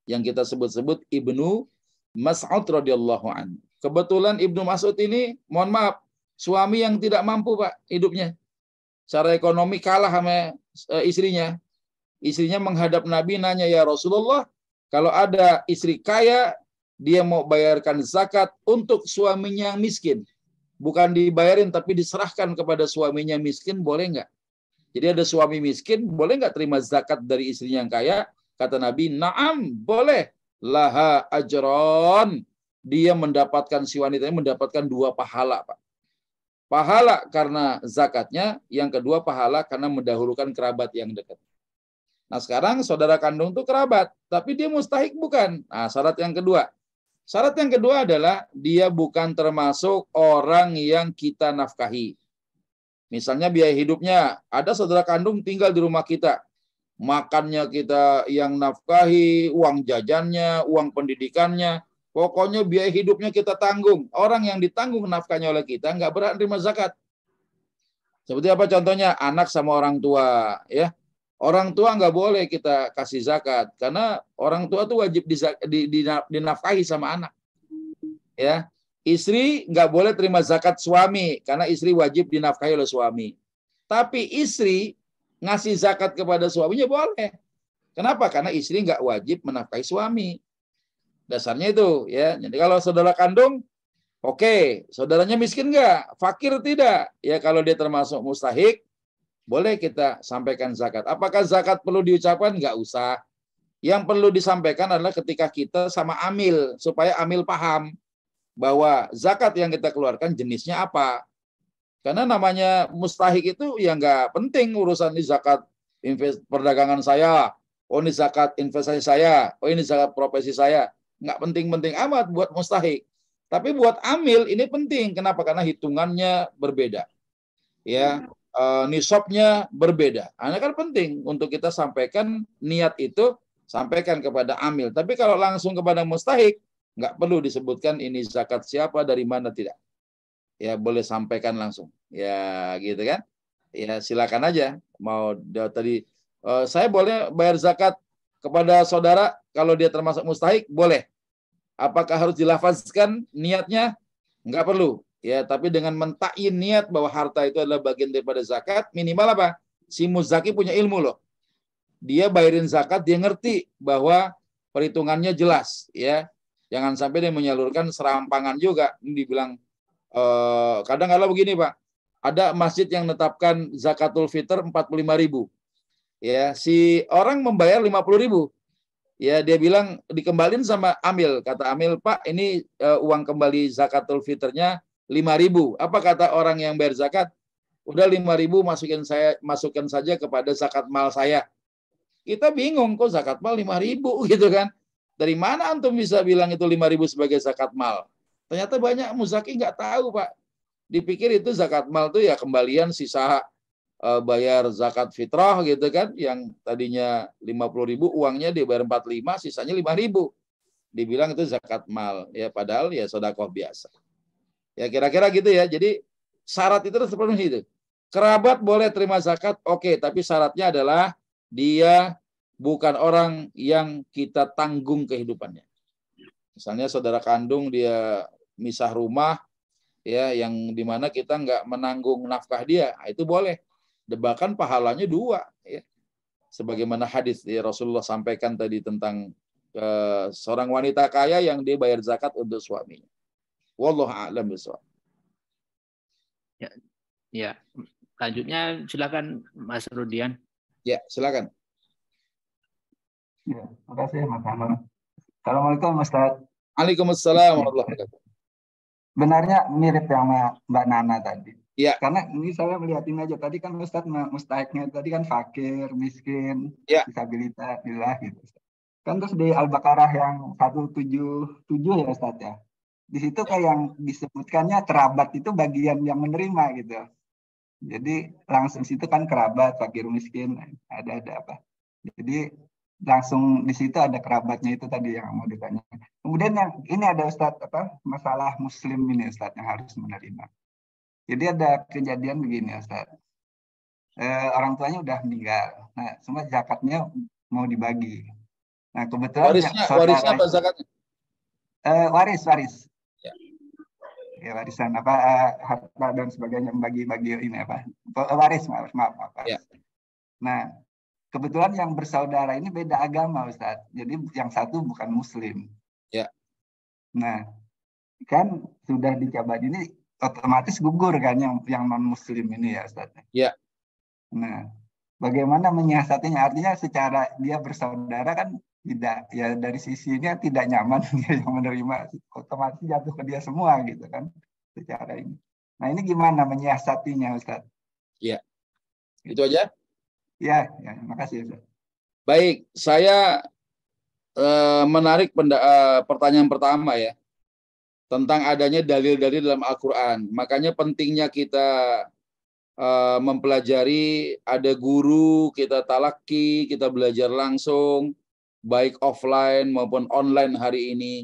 yang kita sebut-sebut Ibnu Mas'ud radhiyallahu anhu. Kebetulan Ibnu Mas'ud ini, mohon maaf, suami yang tidak mampu Pak hidupnya. Secara ekonomi kalah sama istrinya. Istrinya menghadap Nabi nanya, ya Rasulullah, kalau ada istri kaya, dia mau bayarkan zakat untuk suaminya yang miskin. Bukan dibayarin tapi diserahkan kepada suaminya miskin, boleh nggak? Jadi ada suami miskin, boleh nggak terima zakat dari istrinya yang kaya? Kata Nabi, na'am, boleh. Laha ajron, dia mendapatkan, si wanita ini mendapatkan 2 pahala Pak. Pahala karena zakatnya, yang kedua pahala karena mendahulukan kerabat yang dekat. Nah sekarang saudara kandung itu kerabat, tapi dia mustahik bukan. Nah syarat yang kedua. Syarat yang kedua adalah dia bukan termasuk orang yang kita nafkahi. Misalnya biaya hidupnya, ada saudara kandung tinggal di rumah kita. Makannya kita yang nafkahi, uang jajannya, uang pendidikannya, pokoknya biaya hidupnya kita tanggung. Orang yang ditanggung nafkahnya oleh kita nggak berhak terima zakat. Seperti apa contohnya? Anak sama orang tua, ya. Orang tua nggak boleh kita kasih zakat karena orang tua tuh wajib dinafkahi sama anak. Ya, istri nggak boleh terima zakat suami karena istri wajib dinafkahi oleh suami. Tapi istri ngasih zakat kepada suaminya boleh. Kenapa? Karena istri nggak wajib menafkahi suami. Dasarnya itu, ya. Jadi kalau saudara kandung, oke. Saudaranya miskin nggak? Fakir tidak? Ya kalau dia termasuk mustahik, boleh kita sampaikan zakat. Apakah zakat perlu diucapkan? Nggak usah. Yang perlu disampaikan adalah ketika kita sama amil, supaya amil paham bahwa zakat yang kita keluarkan jenisnya apa. Karena namanya mustahik itu ya nggak penting urusan ini zakat perdagangan saya, oh ini zakat investasi saya, oh ini zakat profesi saya. Nggak penting-penting amat buat mustahik. Tapi buat amil ini penting. Kenapa? Karena hitungannya berbeda. Ya, nisabnya berbeda. Ini kan penting untuk kita sampaikan niat itu, sampaikan kepada amil. Tapi kalau langsung kepada mustahik, nggak perlu disebutkan ini zakat siapa, dari mana, tidak. Ya boleh sampaikan langsung. Ya gitu kan. Ya silakan aja. Mau tadi saya boleh bayar zakat kepada saudara kalau dia termasuk mustahik, boleh. Apakah harus dilafazkan niatnya? Nggak perlu. Ya, tapi dengan mentakyin niat bahwa harta itu adalah bagian daripada zakat, minimal apa? Si muzaki punya ilmu loh. Dia bayarin zakat, dia ngerti bahwa perhitungannya jelas, ya. Jangan sampai dia menyalurkan serampangan juga. Ini dibilang kadang-kadang begini, Pak. Ada masjid yang menetapkan zakatul fitr 45.000. Ya, si orang membayar 50.000. Ya, dia bilang dikembalin sama amil. Kata amil, Pak, ini uang kembali zakatul fitrnya 5.000. Apa kata orang yang bayar zakat? Udah 5.000 masukkan saja kepada zakat mal saya. Kita bingung kok zakat mal 5.000 gitu kan. Dari mana antum bisa bilang itu 5.000 sebagai zakat mal? Ternyata banyak muzaki nggak tahu, Pak. Dipikir itu zakat mal itu ya kembalian sisa bayar zakat fitrah gitu kan, yang tadinya 50.000 uangnya dibayar 45, sisanya 5.000. dibilang itu zakat mal, ya padahal ya sedekah biasa. Ya kira-kira gitu ya. Jadi syarat itu harus terpenuhi itu. Kerabat boleh terima zakat, oke, tapi syaratnya adalah dia bukan orang yang kita tanggung kehidupannya. Misalnya saudara kandung dia misah rumah, ya yang dimana kita nggak menanggung nafkah dia, itu boleh. Bahkan pahalanya 2, ya. Sebagaimana hadis ya, Rasulullah sampaikan tadi tentang seorang wanita kaya yang dia bayar zakat untuk suaminya. Wallahu a'lam bishawab. Ya, lanjutnya silakan Mas Rudian. Ya, silakan. Ya, terima kasih Mas Ahmad. Assalamualaikum Ustaz. Waalaikumsalam warahmatullahi wabarakatuh. Benarnya mirip yang Mbak Nana tadi. Ya. Karena ini saya melihat ini aja. Tadi kan Ustaz mustahiknya tadi kan fakir, miskin, ya, disabilitas, ilah gitu. Kan terus di Al-Baqarah yang 177 ya Ustaz ya. Di situ kayak yang disebutkannya kerabat itu bagian yang menerima gitu. Jadi langsung situ kan kerabat, fakir, miskin, ada apa. Jadi langsung di situ ada kerabatnya itu tadi yang mau ditanya. Kemudian yang ini ada Ustadz masalah muslim ini Ustadz yang harus menerima. Jadi ada kejadian begini Ustadz. Orang tuanya udah meninggal. Nah, semua zakatnya mau dibagi. Nah, kebetulan warisnya apa zakatnya? Waris. Ya, warisan harta dan sebagainya, bagi-bagi ini waris, maaf. Ya. Nah, kebetulan yang bersaudara ini beda agama, Ustaz. Jadi yang satu bukan Muslim. Ya. Nah, kan sudah dijabat ini otomatis gugur kan yang non Muslim ini ya, Ustaz. Ya. Nah, bagaimana menyiasatinya? Artinya secara dia bersaudara kan tidak, ya dari sisi ini tidak nyaman dia yang menerima, otomatis jatuh ke dia semua gitu kan secara ini. Nah, ini gimana menyiasatinya, Ustaz? Ya. Itu aja? Ya, makasih Ustaz. Baik, saya menarik pertanyaan pertama ya, tentang adanya dalil-dalil dalam Al-Quran. Makanya pentingnya kita mempelajari, ada guru, kita talaki, kita belajar langsung, baik offline maupun online hari ini.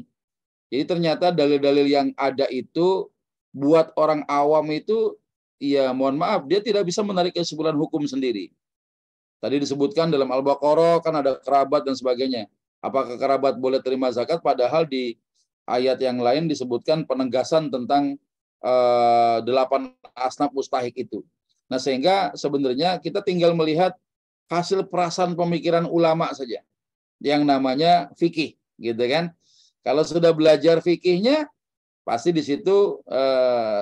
Jadi ternyata dalil-dalil yang ada itu buat orang awam itu, ya mohon maaf, dia tidak bisa menarik kesimpulan hukum sendiri. Tadi disebutkan dalam Al-Baqarah kan ada kerabat dan sebagainya. Apakah kerabat boleh terima zakat? Padahal di ayat yang lain disebutkan penegasan tentang 8 asnaf mustahik itu. Nah, sehingga sebenarnya kita tinggal melihat hasil perasaan pemikiran ulama saja, yang namanya fikih, gitu kan? Kalau sudah belajar fikihnya, pasti di situ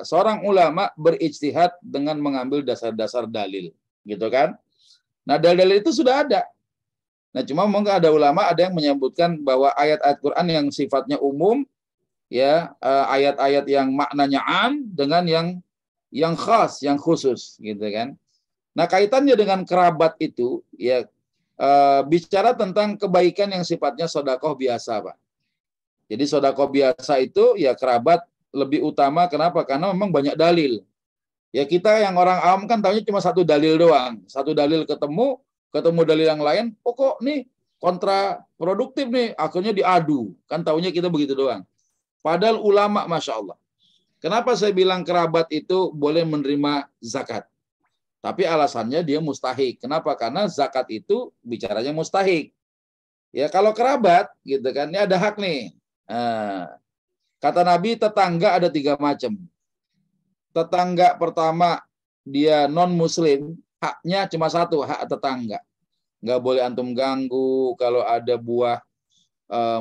seorang ulama berijtihad dengan mengambil dasar-dasar dalil, gitu kan? Nah, dalil itu sudah ada. Nah, cuma mungkin ada ulama ada yang menyebutkan bahwa ayat-ayat Quran yang sifatnya umum, ya ayat-ayat yang maknanya am dengan yang khas, yang khusus, gitu kan? Nah, kaitannya dengan kerabat itu, ya bicara tentang kebaikan yang sifatnya sedekah biasa, Pak. Jadi sedekah biasa itu ya kerabat lebih utama. Kenapa? Karena memang banyak dalil. Ya kita yang orang awam kan tahunya cuma satu dalil doang. Satu dalil ketemu dalil yang lain, kok nih kontraproduktif nih, akhirnya diadu. Kan tahunya kita begitu doang. Padahal ulama, Masya Allah. Kenapa saya bilang kerabat itu boleh menerima zakat? Tapi alasannya dia mustahik. Kenapa? Karena zakat itu bicaranya mustahik. Ya kalau kerabat, gitu kan, ini ada hak nih. Kata Nabi, tetangga ada 3 macam. Tetangga pertama dia non muslim, haknya cuma 1, hak tetangga. Nggak boleh antum ganggu. Kalau ada buah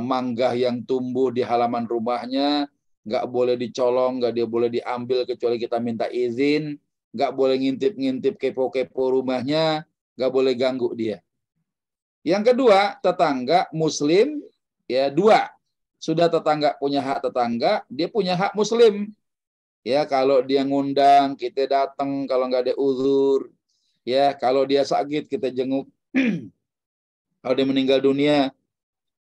mangga yang tumbuh di halaman rumahnya, nggak boleh dicolong, nggak dia boleh diambil kecuali kita minta izin. Nggak boleh ngintip-ngintip, kepo-kepo rumahnya, nggak boleh ganggu dia. Yang kedua, tetangga muslim, ya 2. Sudah tetangga punya hak tetangga, dia punya hak muslim. Ya, kalau dia ngundang, kita datang, kalau nggak ada uzur. Ya, kalau dia sakit, kita jenguk. Kalau dia meninggal dunia,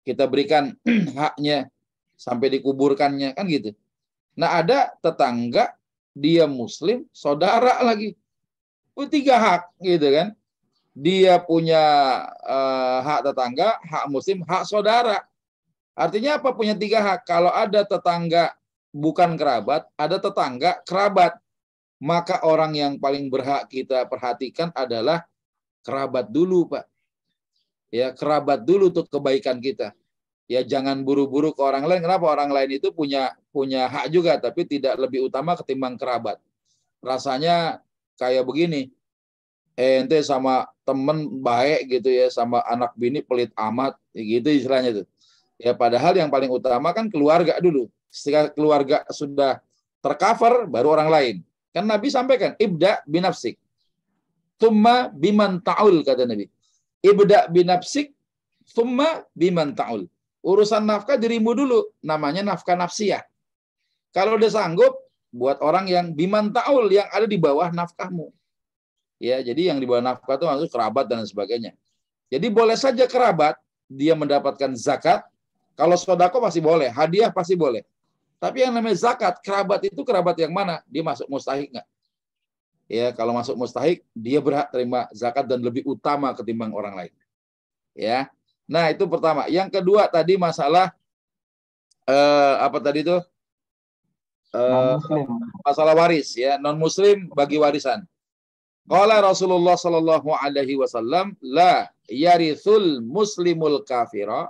kita berikan haknya sampai dikuburkannya, kan gitu. Nah, ada tetangga, dia muslim, saudara lagi. 3 hak, gitu kan. Dia punya hak tetangga, hak muslim, hak saudara. Artinya apa? Punya 3 hak. Kalau ada tetangga bukan kerabat, ada tetangga kerabat, maka orang yang paling berhak kita perhatikan adalah kerabat dulu, Pak. Ya, kerabat dulu untuk kebaikan kita. Ya, jangan buru-buru ke orang lain. Kenapa? Orang lain itu punya hak juga, tapi tidak lebih utama ketimbang kerabat. Rasanya kayak begini, ente sama temen baik gitu ya, sama anak bini pelit amat, gitu istilahnya tuh. Ya, padahal yang paling utama kan keluarga dulu. Ketika keluarga sudah tercover, baru orang lain. Kan Nabi sampaikan, ibda binafsik, thumma biman ta'ul, kata Nabi. Ibda binafsik, thumma biman ta'ul. Urusan nafkah dirimu dulu, namanya nafkah nafsiyah. Kalau udah sanggup, buat orang yang biman ta'ul, yang ada di bawah nafkahmu. Ya, jadi yang di bawah nafkah itu maksud kerabat dan sebagainya. Jadi boleh saja kerabat dia mendapatkan zakat. Kalau sodako pasti boleh, hadiah pasti boleh. Tapi yang namanya zakat, kerabat itu kerabat yang mana? Dia masuk mustahik nggak? Ya, kalau masuk mustahik, dia berhak terima zakat dan lebih utama ketimbang orang lain. Ya, nah itu pertama. Yang kedua tadi masalah apa tadi itu? Masalah waris ya, non muslim bagi warisan. Qala Rasulullah sallallahu alaihi wasallam, la yarithul muslimul kafira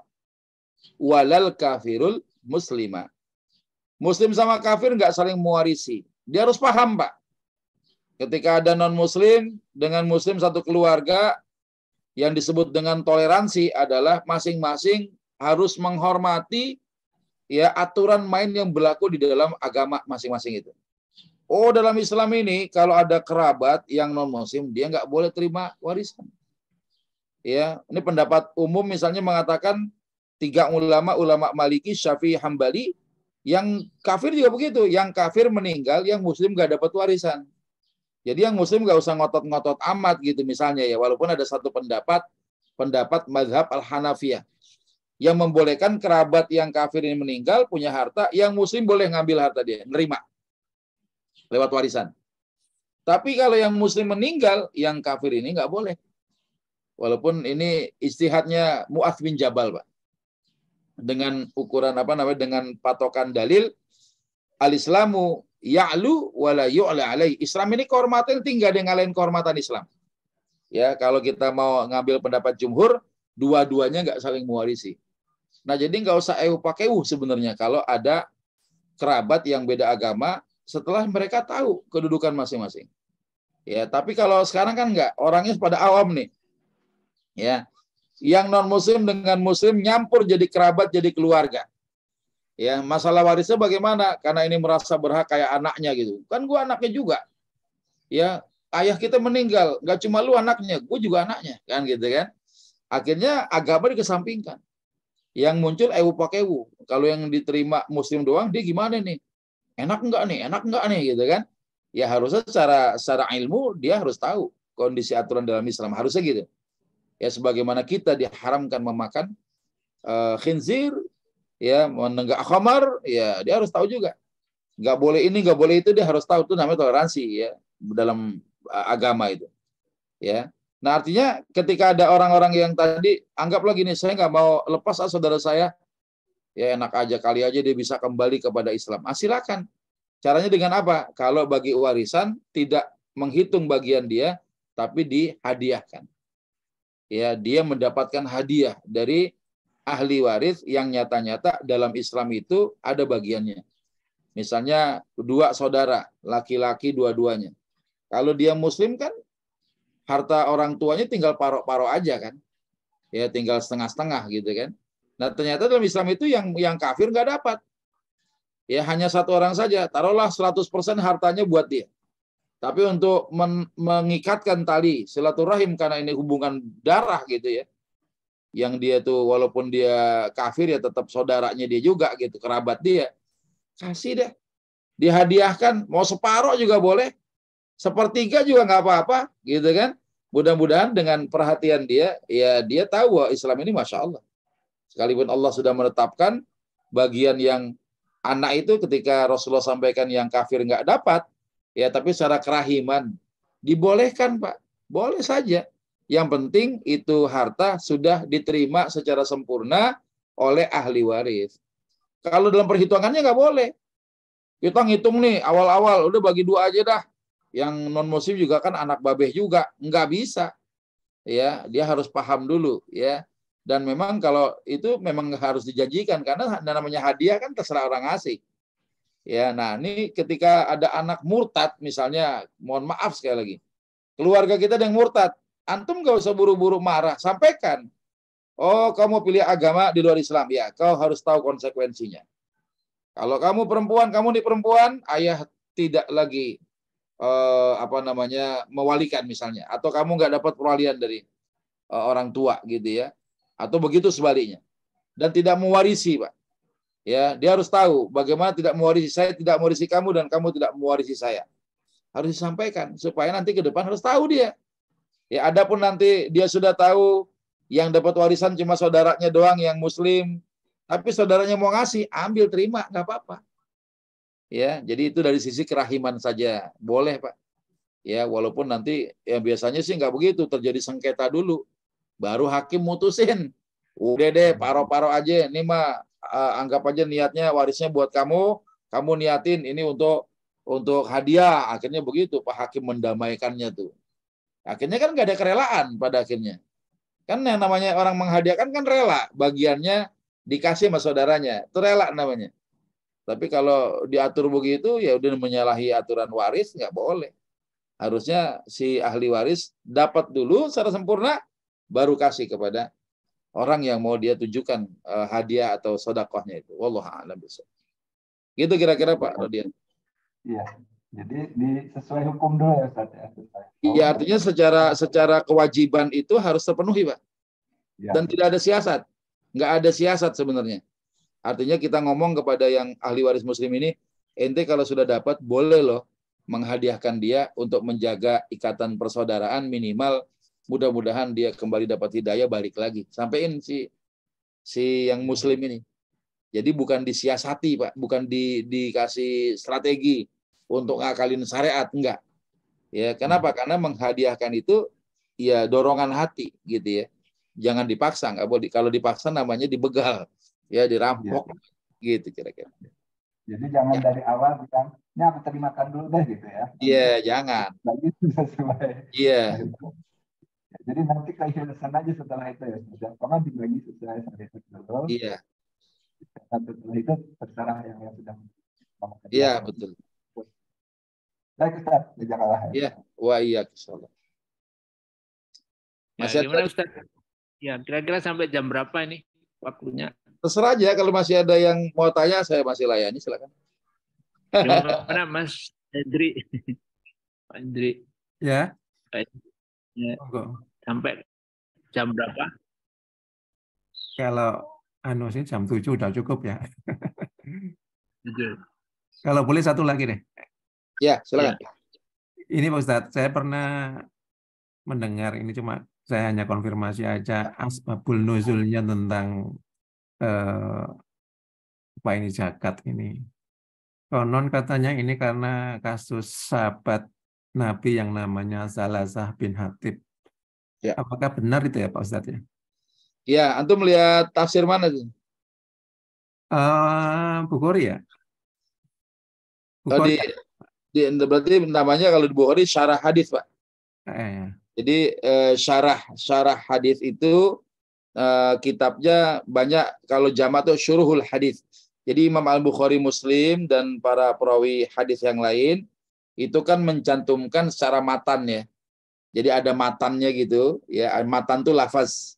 walal kafirul muslima. Muslim sama kafir nggak saling mewarisi. Dia harus paham, Pak. Ketika ada non-muslim dengan muslim satu keluarga, yang disebut dengan toleransi adalah masing-masing harus menghormati ya aturan main yang berlaku di dalam agama masing-masing itu. Oh, dalam Islam ini kalau ada kerabat yang non-muslim, dia nggak boleh terima warisan. Ya, ini pendapat umum misalnya mengatakan 3 ulama Maliki, Syafi'i, Hambali. Yang kafir juga begitu. Yang kafir meninggal, yang muslim gak dapat warisan. Jadi yang muslim gak usah ngotot-ngotot amat gitu misalnya ya. Walaupun ada satu pendapat mazhab Al-Hanafiyah yang membolehkan kerabat yang kafir ini meninggal punya harta, yang muslim boleh ngambil harta dia, nerima lewat warisan. Tapi kalau yang muslim meninggal, yang kafir ini gak boleh. Walaupun ini istihadnya Mu'adz bin Jabal, Pak. Dengan ukuran dengan patokan dalil al-Islamu ya'lu wala yu'la alaih. Islam ini kehormatan tinggal dia ngalahin kehormatan Islam. Ya, kalau kita mau ngambil pendapat jumhur, dua-duanya nggak saling mewarisi. Nah, jadi nggak usah pakeu sebenarnya kalau ada kerabat yang beda agama setelah mereka tahu kedudukan masing-masing. Ya, tapi kalau sekarang kan nggak, orangnya pada awam nih. Ya. Yang non-muslim dengan muslim nyampur jadi kerabat, jadi keluarga. Ya, masalah warisnya bagaimana? Karena ini merasa berhak kayak anaknya gitu. Kan gua anaknya juga. Ya, ayah kita meninggal, nggak cuma lu anaknya, gua juga anaknya, kan gitu kan. Akhirnya agama dikesampingkan. Yang muncul pakewu. Kalau yang diterima muslim doang, dia gimana nih? Enak enggak nih gitu kan. Ya harusnya secara ilmu dia harus tahu kondisi aturan dalam Islam, harusnya gitu. Ya, sebagaimana kita diharamkan memakan khinzir, ya, menenggak khamar, ya dia harus tahu juga. Nggak boleh ini, nggak boleh itu, dia harus tahu. Itu namanya toleransi ya dalam agama itu. Ya. Nah, artinya ketika ada orang-orang yang tadi anggaplah gini, saya nggak mau lepas saudara saya, ya enak aja, kali aja dia bisa kembali kepada Islam. Silakan. Caranya dengan apa? Kalau bagi warisan tidak menghitung bagian dia, tapi dihadiahkan. Ya, dia mendapatkan hadiah dari ahli waris yang nyata-nyata dalam Islam itu ada bagiannya. Misalnya 2 saudara, laki-laki dua-duanya. Kalau dia muslim kan harta orang tuanya tinggal paro-paro aja kan. Ya, tinggal setengah-setengah gitu kan. Nah, ternyata dalam Islam itu yang kafir nggak dapat. Ya, hanya 1 orang saja. Taruhlah 100% hartanya buat dia. Tapi untuk mengikatkan tali silaturahim karena ini hubungan darah gitu ya. Yang dia tuh walaupun dia kafir ya tetap saudaranya dia juga gitu, kerabat dia. Kasih deh. Dihadiahkan, mau separuh juga boleh. 1/3 juga nggak apa-apa gitu kan. Mudah-mudahan dengan perhatian dia, ya dia tahu bahwa Islam ini Masya Allah. Sekalipun Allah sudah menetapkan bagian yang anak itu ketika Rasulullah sampaikan yang kafir nggak dapat, ya, tapi secara kerahiman dibolehkan, Pak. Boleh saja. Yang penting itu harta sudah diterima secara sempurna oleh ahli waris. Kalau dalam perhitungannya nggak boleh. Kita ngitung nih awal-awal udah bagi 2 aja dah. Yang non muslim juga kan anak babeh juga, nggak bisa. Ya, dia harus paham dulu ya. Dan memang kalau itu memang harus dijanjikan karena namanya hadiah kan terserah orang ngasih. Ya, nah ini ketika ada anak murtad misalnya, mohon maaf sekali lagi. Keluarga kita ada yang murtad, antum nggak usah buru-buru marah, sampaikan. Oh, kamu pilih agama di luar Islam, ya, kau harus tahu konsekuensinya. Kalau kamu perempuan, kamu di perempuan, ayah tidak lagi mewalikan misalnya, atau kamu nggak dapat perwalian dari orang tua gitu ya, atau begitu sebaliknya, dan tidak mewarisi, Pak. Ya, dia harus tahu bagaimana tidak mewarisi saya, tidak mewarisi kamu, dan kamu tidak mewarisi saya. Harus disampaikan supaya nanti ke depan harus tahu dia. Ya, adapun nanti dia sudah tahu yang dapat warisan cuma saudaranya doang yang muslim, tapi saudaranya mau ngasih, ambil terima, nggak apa-apa. Ya, jadi itu dari sisi kerahiman saja, boleh Pak. Ya, walaupun nanti ya biasanya sih nggak begitu, terjadi sengketa dulu, baru hakim mutusin. Udah deh, paro-paro aja, ini mah anggap aja niatnya warisnya buat kamu, kamu niatin ini untuk hadiah. Akhirnya begitu, Pak Hakim mendamaikannya tuh. Akhirnya kan nggak ada kerelaan pada akhirnya. Kan yang namanya orang menghadiahkan kan rela, bagiannya dikasih sama saudaranya, itu rela namanya. Tapi kalau diatur begitu, ya udah menyalahi aturan waris, nggak boleh. Harusnya si ahli waris dapat dulu secara sempurna, baru kasih kepada orang yang mau dia tunjukkan hadiah atau sedekahnya itu. Wallahu a'lam bishawab. Gitu kira-kira Pak Rodian. Iya. Jadi sesuai hukum dulu ya Ustaz ya. Iya, artinya secara kewajiban itu harus terpenuhi, Pak. Ya. Dan tidak ada siasat. Nggak ada siasat sebenarnya. Artinya kita ngomong kepada yang ahli waris muslim ini, ente kalau sudah dapat boleh loh menghadiahkan dia untuk menjaga ikatan persaudaraan, minimal mudah-mudahan dia kembali dapat hidayah balik lagi. Sampaiin si yang muslim ini. Jadi bukan disiasati, Pak, bukan dikasih strategi untuk ngakalin syariat, enggak. Ya, kenapa? Karena menghadiahkan itu ya dorongan hati gitu ya. Jangan dipaksa, enggak boleh. Kalau dipaksa namanya dibegal, ya dirampok ya. Gitu kira-kira. Jadi jangan dari awal bilang, "Ini aku terimakan dulu deh," gitu ya. Iya, jangan. Lagi sesuai. Iya. Jadi nanti keikhlasan aja setelah itu ya. Karena dibagi sesuai syariat dulu. Iya. Setelah itu terserah yang sudah. Iya, betul. Baik Ustaz, jazakallah. Iya, wa iyyak insyaallah. Masih gimana Ustaz? Ya, kira-kira sampai jam berapa ini waktunya? Terserah aja, kalau masih ada yang mau tanya saya masih layani, silakan. Gimana Mas Hendri? Pak Hendri. Ya. Ya. Sampai jam berapa? Kalau sih jam 7 udah cukup ya. Jujur. Kalau boleh satu lagi deh. Ya, silakan. Ya. Ini Pak Ustadz, saya pernah mendengar, ini cuma saya hanya konfirmasi aja, asbabul nuzulnya tentang apa ini zakat ini. Konon katanya ini karena kasus sahabat Nabi yang namanya Salasah bin Hatib. Ya. Apakah benar itu ya Pak Ustadz ya? Ya, antum melihat tafsir mana itu? Bukhari ya? Bukhari. Berarti namanya kalau di Bukhari syarah hadis, Pak. Jadi syarah hadis itu kitabnya banyak, kalau jamak itu syuruhul hadis. Jadi Imam Al-Bukhari Muslim dan para perawi hadis yang lain itu kan mencantumkan secara matan ya. Jadi ada matannya gitu, ya matan itu lafaz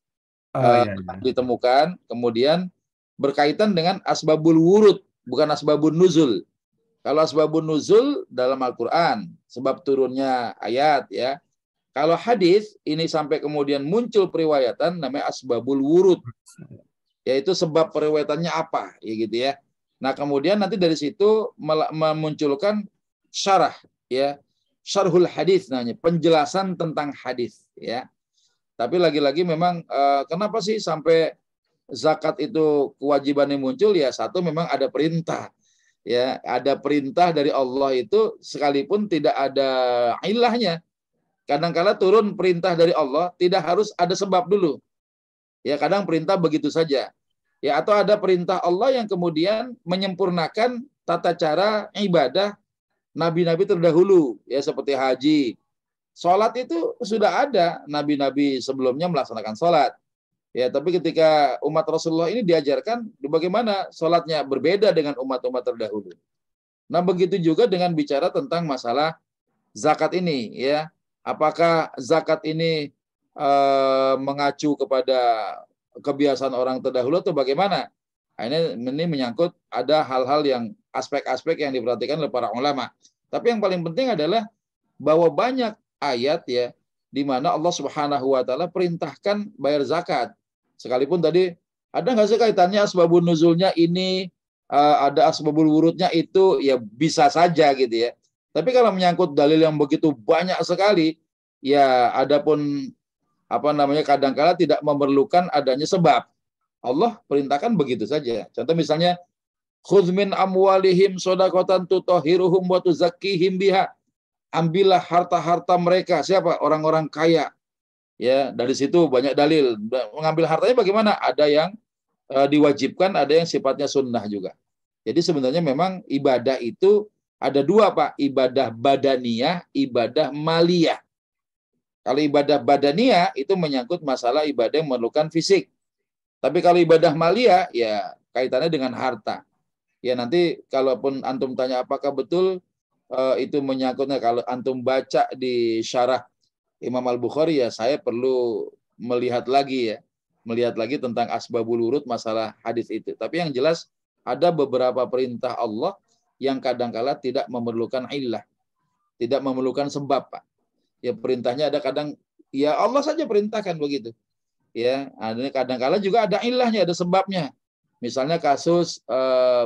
ditemukan, kemudian berkaitan dengan asbabul wurud, bukan asbabun nuzul. Kalau asbabun nuzul dalam Al-Quran, sebab turunnya ayat ya. Kalau hadis ini sampai kemudian muncul periwayatan namanya asbabul wurud, yaitu sebab periwayatannya apa, ya gitu ya. Nah kemudian nanti dari situ memunculkan syarah, ya, syarhul hadis namanya, penjelasan tentang hadis, ya. Tapi lagi-lagi memang kenapa sih sampai zakat itu kewajibannya muncul? Ya satu memang ada perintah. Ya, ada perintah dari Allah itu sekalipun tidak ada ilahnya. Kadang-kala turun perintah dari Allah tidak harus ada sebab dulu. Ya, kadang perintah begitu saja. Ya, atau ada perintah Allah yang kemudian menyempurnakan tata cara ibadah nabi-nabi terdahulu, ya seperti haji. Salat itu sudah ada nabi-nabi sebelumnya melaksanakan salat. Ya, tapi ketika umat Rasulullah ini diajarkan bagaimana salatnya berbeda dengan umat-umat terdahulu. Nah, begitu juga dengan bicara tentang masalah zakat ini, ya. Apakah zakat ini mengacu kepada kebiasaan orang terdahulu atau bagaimana? Nah, ini menyangkut ada hal-hal yang aspek-aspek yang diperhatikan oleh para ulama. Tapi yang paling penting adalah bahwa banyak ayat ya di mana Allah Subhanahu wa taala perintahkan bayar zakat. Sekalipun tadi ada nggak sih kaitannya asbabun nuzulnya ini, ada asbabul wurudnya itu, ya bisa saja gitu ya. Tapi kalau menyangkut dalil yang begitu banyak sekali, ya adapun kadang-kala tidak memerlukan adanya sebab. Allah perintahkan begitu saja. Contoh misalnya, khudz min amwalihim shadaqatan tutahhiruhum wa tuzakkihim biha. Ambillah harta-harta mereka. Siapa? Orang-orang kaya. Ya, dari situ banyak dalil. Mengambil hartanya bagaimana? Ada yang diwajibkan, ada yang sifatnya sunnah juga. Jadi sebenarnya memang ibadah itu ada dua, Pak. Ibadah badaniyah, ibadah maliyah. Kalau ibadah badaniyah itu menyangkut masalah ibadah yang memerlukan fisik. Tapi kalau ibadah maliyah, ya kaitannya dengan harta. Ya nanti kalaupun antum tanya apakah betul itu menyangkutnya, kalau antum baca di syarah Imam Al-Bukhari, ya saya perlu melihat lagi tentang asbabul wurud masalah hadis itu. Tapi yang jelas ada beberapa perintah Allah yang kadang-kala tidak memerlukan illah, tidak memerlukan sebab, Pak. Ya perintahnya ada kadang ya Allah saja perintahkan begitu. Ya, ada kadang-kala juga ada ilahnya, ada sebabnya. Misalnya kasus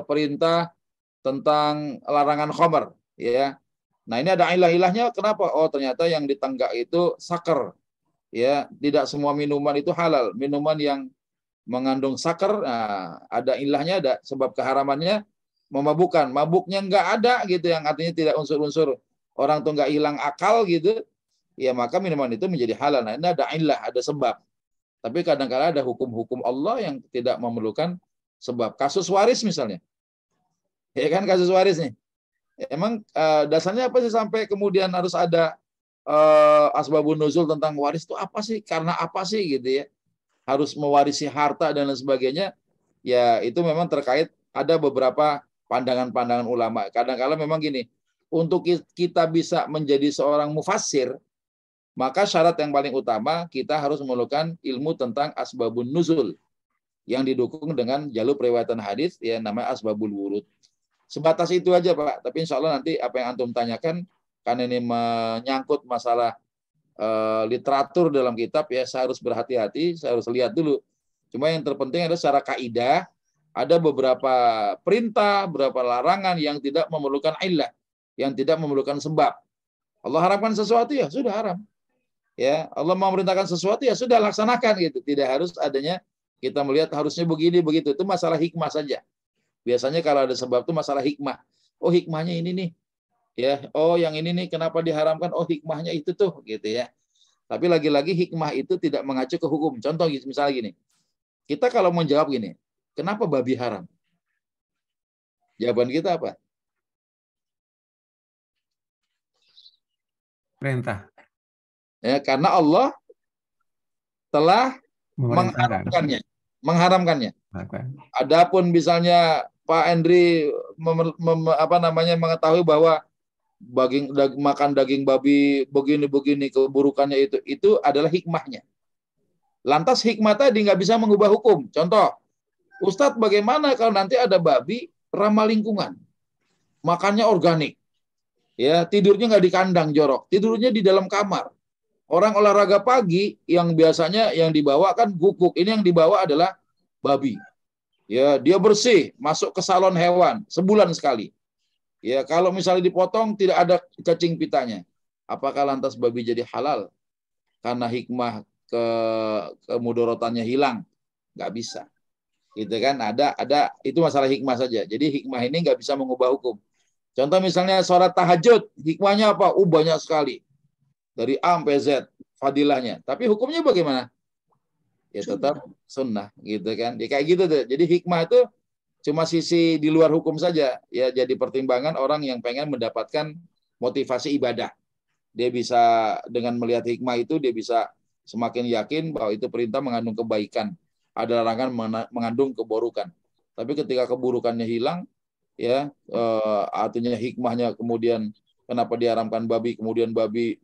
perintah tentang larangan khamar, ya. Nah, ini ada ilah-ilahnya. Kenapa? Oh, ternyata yang ditenggak itu saker. Ya, tidak semua minuman itu halal. Minuman yang mengandung saker, nah, ada ilahnya, ada sebab keharamannya, memabukkan. Mabuknya enggak ada gitu, yang artinya tidak unsur-unsur orang tuh enggak hilang akal gitu. Ya, maka minuman itu menjadi halal. Nah, ini ada ilah, ada sebab. Tapi kadang-kadang ada hukum-hukum Allah yang tidak memerlukan sebab. Kasus waris misalnya. Ya kan, kasus waris nih. Emang dasarnya apa sih sampai kemudian harus ada asbabun nuzul tentang waris itu apa sih? Karena apa sih gitu ya? Harus mewarisi harta dan lain sebagainya. Ya itu memang terkait, ada beberapa pandangan-pandangan ulama. Kadang-kadang memang gini, untuk kita bisa menjadi seorang mufassir, maka syarat yang paling utama kita harus memerlukan ilmu tentang asbabun nuzul yang didukung dengan jalur riwayatan hadis, ya namanya asbabul wurud. Sebatas itu aja, Pak. Tapi insya Allah nanti apa yang antum tanyakan, karena ini menyangkut masalah literatur dalam kitab, ya saya harus berhati-hati, saya harus lihat dulu. Cuma yang terpenting adalah secara kaidah, ada beberapa perintah, beberapa larangan yang tidak memerlukan illah, yang tidak memerlukan sebab. Allah haramkan sesuatu, ya sudah haram. Ya, Allah mau memerintahkan sesuatu, ya sudah laksanakan gitu. Tidak harus adanya kita melihat harusnya begini begitu. Itu masalah hikmah saja. Biasanya kalau ada sebab itu masalah hikmah. Oh, hikmahnya ini nih. Ya, oh yang ini nih kenapa diharamkan? Oh, hikmahnya itu tuh gitu ya. Tapi lagi-lagi hikmah itu tidak mengacu ke hukum. Contoh misalnya gini. Kita kalau menjawab gini, kenapa babi haram? Jawaban kita apa? Perintah. Ya, karena Allah telah mengharamkannya. Adapun misalnya Pak Andri mengetahui bahwa makan daging babi begini-begini keburukannya itu adalah hikmahnya. Lantas hikmah tadi nggak bisa mengubah hukum. Contoh, Ustadz bagaimana kalau nanti ada babi ramah lingkungan, makannya organik, ya tidurnya nggak di kandang jorok, tidurnya di dalam kamar. Orang olahraga pagi yang biasanya yang dibawa kan guguk, ini yang dibawa adalah babi. Ya, dia bersih, masuk ke salon hewan sebulan sekali. Ya, kalau misalnya dipotong tidak ada cacing pitanya. Apakah lantas babi jadi halal? Karena hikmah kemudorotannya hilang. Nggak bisa. Gitu kan? Ada itu masalah hikmah saja. Jadi hikmah ini nggak bisa mengubah hukum. Contoh misalnya sholat tahajud, hikmahnya apa? Banyak sekali. Dari A sampai Z fadilahnya. Tapi hukumnya bagaimana? ya tetap sunnah gitu kan. Ya, kayak gitu tuh. Jadi hikmah itu cuma sisi di luar hukum saja ya, jadi pertimbangan orang yang pengen mendapatkan motivasi ibadah. Dia bisa dengan melihat hikmah itu dia bisa semakin yakin bahwa itu perintah mengandung kebaikan, ada larangan mengandung keburukan. Tapi ketika keburukannya hilang ya, artinya hikmahnya kemudian kenapa diharamkan babi, kemudian babi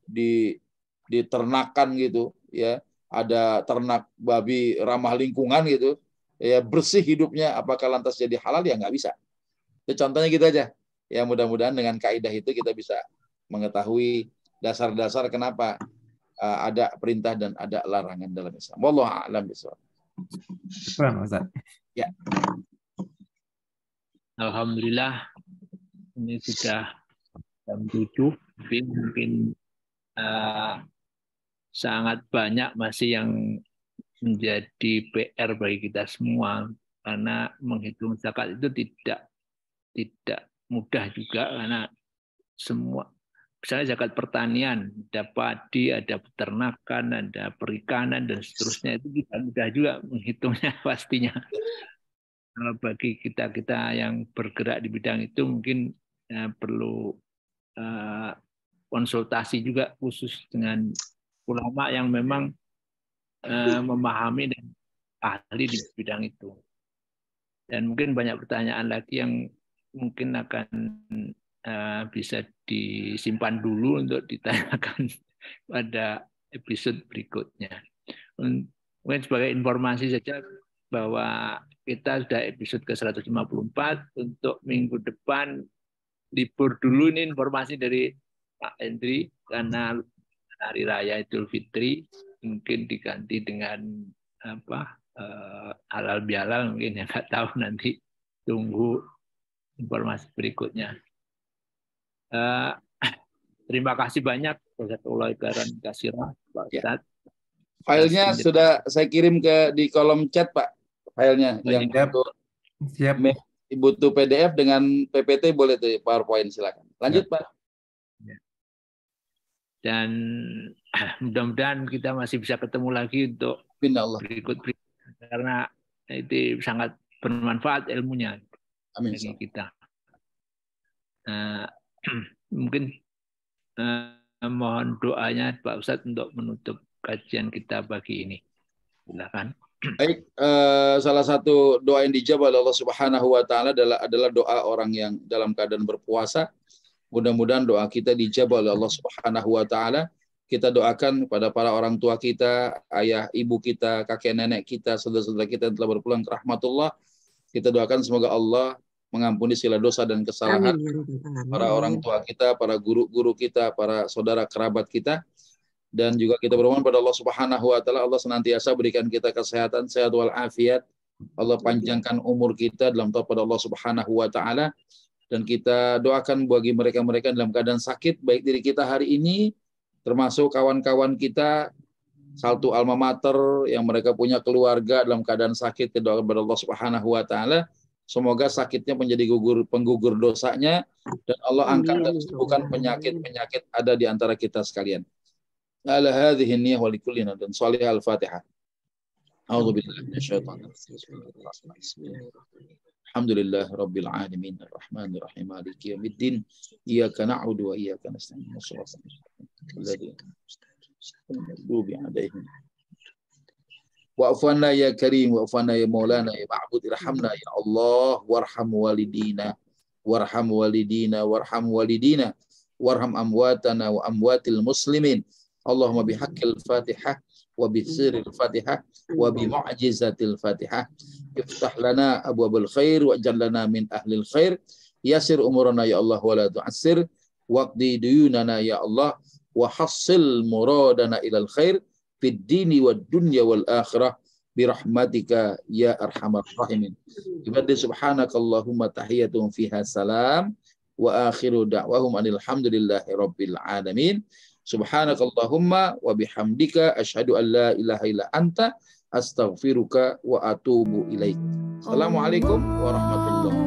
diternakan gitu ya, ada ternak babi ramah lingkungan gitu ya, bersih hidupnya, apakah lantas jadi halal? Ya nggak bisa. Itu contohnya gitu aja ya. Mudah-mudahan dengan kaidah itu kita bisa mengetahui dasar-dasar kenapa ada perintah dan ada larangan dalam Islam. Wallahu a'lam bishawab. Ya. Alhamdulillah ini sudah jam 7, mungkin sangat banyak masih yang menjadi PR bagi kita semua, karena menghitung zakat itu tidak mudah juga, karena semua, misalnya zakat pertanian, ada padi, ada peternakan, ada perikanan dan seterusnya, itu tidak mudah juga menghitungnya pastinya. Kalau bagi kita yang bergerak di bidang itu mungkin perlu konsultasi juga khusus dengan ulama yang memang memahami dan ahli di bidang itu. Dan mungkin banyak pertanyaan lagi yang mungkin akan bisa disimpan dulu untuk ditanyakan pada episode berikutnya. Mungkin sebagai informasi saja bahwa kita sudah episode ke-154, untuk minggu depan libur dulu. Ini informasi dari Pak Hendri, karena hari raya Idul Fitri mungkin diganti dengan halal bihalal, mungkin ya, nggak tahu, nanti tunggu informasi berikutnya. Terima kasih banyak Jazakallahu khairan katsiran Pak Ustadz. Filenya sudah saya kirim di kolom chat, Pak. Filenya yang butuh PDF dengan PPT boleh tuh, PowerPoint silakan. Lanjut, Pak. Dan mudah-mudahan kita masih bisa ketemu lagi untuk berikut-berikut, karena itu sangat bermanfaat ilmunya bagi kita. Mungkin mohon doanya Pak Ustadz untuk menutup kajian kita pagi ini. Silakan. Baik, salah satu doa yang dijawab oleh Allah Subhanahu wa taala adalah doa orang yang dalam keadaan berpuasa. Mudah-mudahan doa kita dijawab oleh Allah Subhanahu wa taala. Kita doakan kepada para orang tua kita, ayah, ibu kita, kakek nenek kita, saudara-saudara kita yang telah berpulang ke rahmatullah. Kita doakan semoga Allah mengampuni segala dosa dan kesalahan para orang tua kita, para guru-guru kita, para saudara kerabat kita. Dan juga kita bermohon pada Allah Subhanahu wa taala, Allah senantiasa berikan kita kesehatan, sehat wal afiat. Allah panjangkan umur kita dalam taat pada Allah Subhanahu wa taala. Dan kita doakan bagi mereka-mereka dalam keadaan sakit, baik diri kita hari ini, termasuk kawan-kawan kita satu alma mater yang mereka punya keluarga dalam keadaan sakit, kita doakan kepada Allah Subhanahu wa taala. Semoga sakitnya menjadi penggugur dosanya, dan Allah angkat dan sembuhkan penyakit-penyakit ada di antara kita sekalian. Ala hadhihi niyyah wa likulli dan shalih al-Fatihah. A'udzubillahi minasyaitonir rajim. Alhamdulillah rabbil alamin arrahmanir rahim maliki yaumiddin iyyaka na'budu wa iyyaka nasta'in ihdinas siratal wa'fu anna ya karim wa'fu anna ya maulana ya ma'bud irhamna ya Allah warham walidina warham amwatana wa amwatil muslimin. Allahumma bihaqqil Fatihah wa bi sirril Fatihah wa bi mu'jizatil Fatihah iftah lana abwabul khair wa jallana min ahlil khair yasir umurana ya Allah wa la tu'assir waqdi duyunana ya Allah wa hassil muradana ilal khair fid dini wad dunya wal akhirah bi rahmatika ya arhamar rahimin. Ibadi subhanakallahumma tahiyyatun fiha salam wa akhiru da'wahum alhamdulillahi rabbil alamin. Subhanakallahumma wa bihamdika asyhadu an la ilaha illa anta astaghfiruka wa atubu ilaik. Assalamualaikum warahmatullahi wabarakatuh.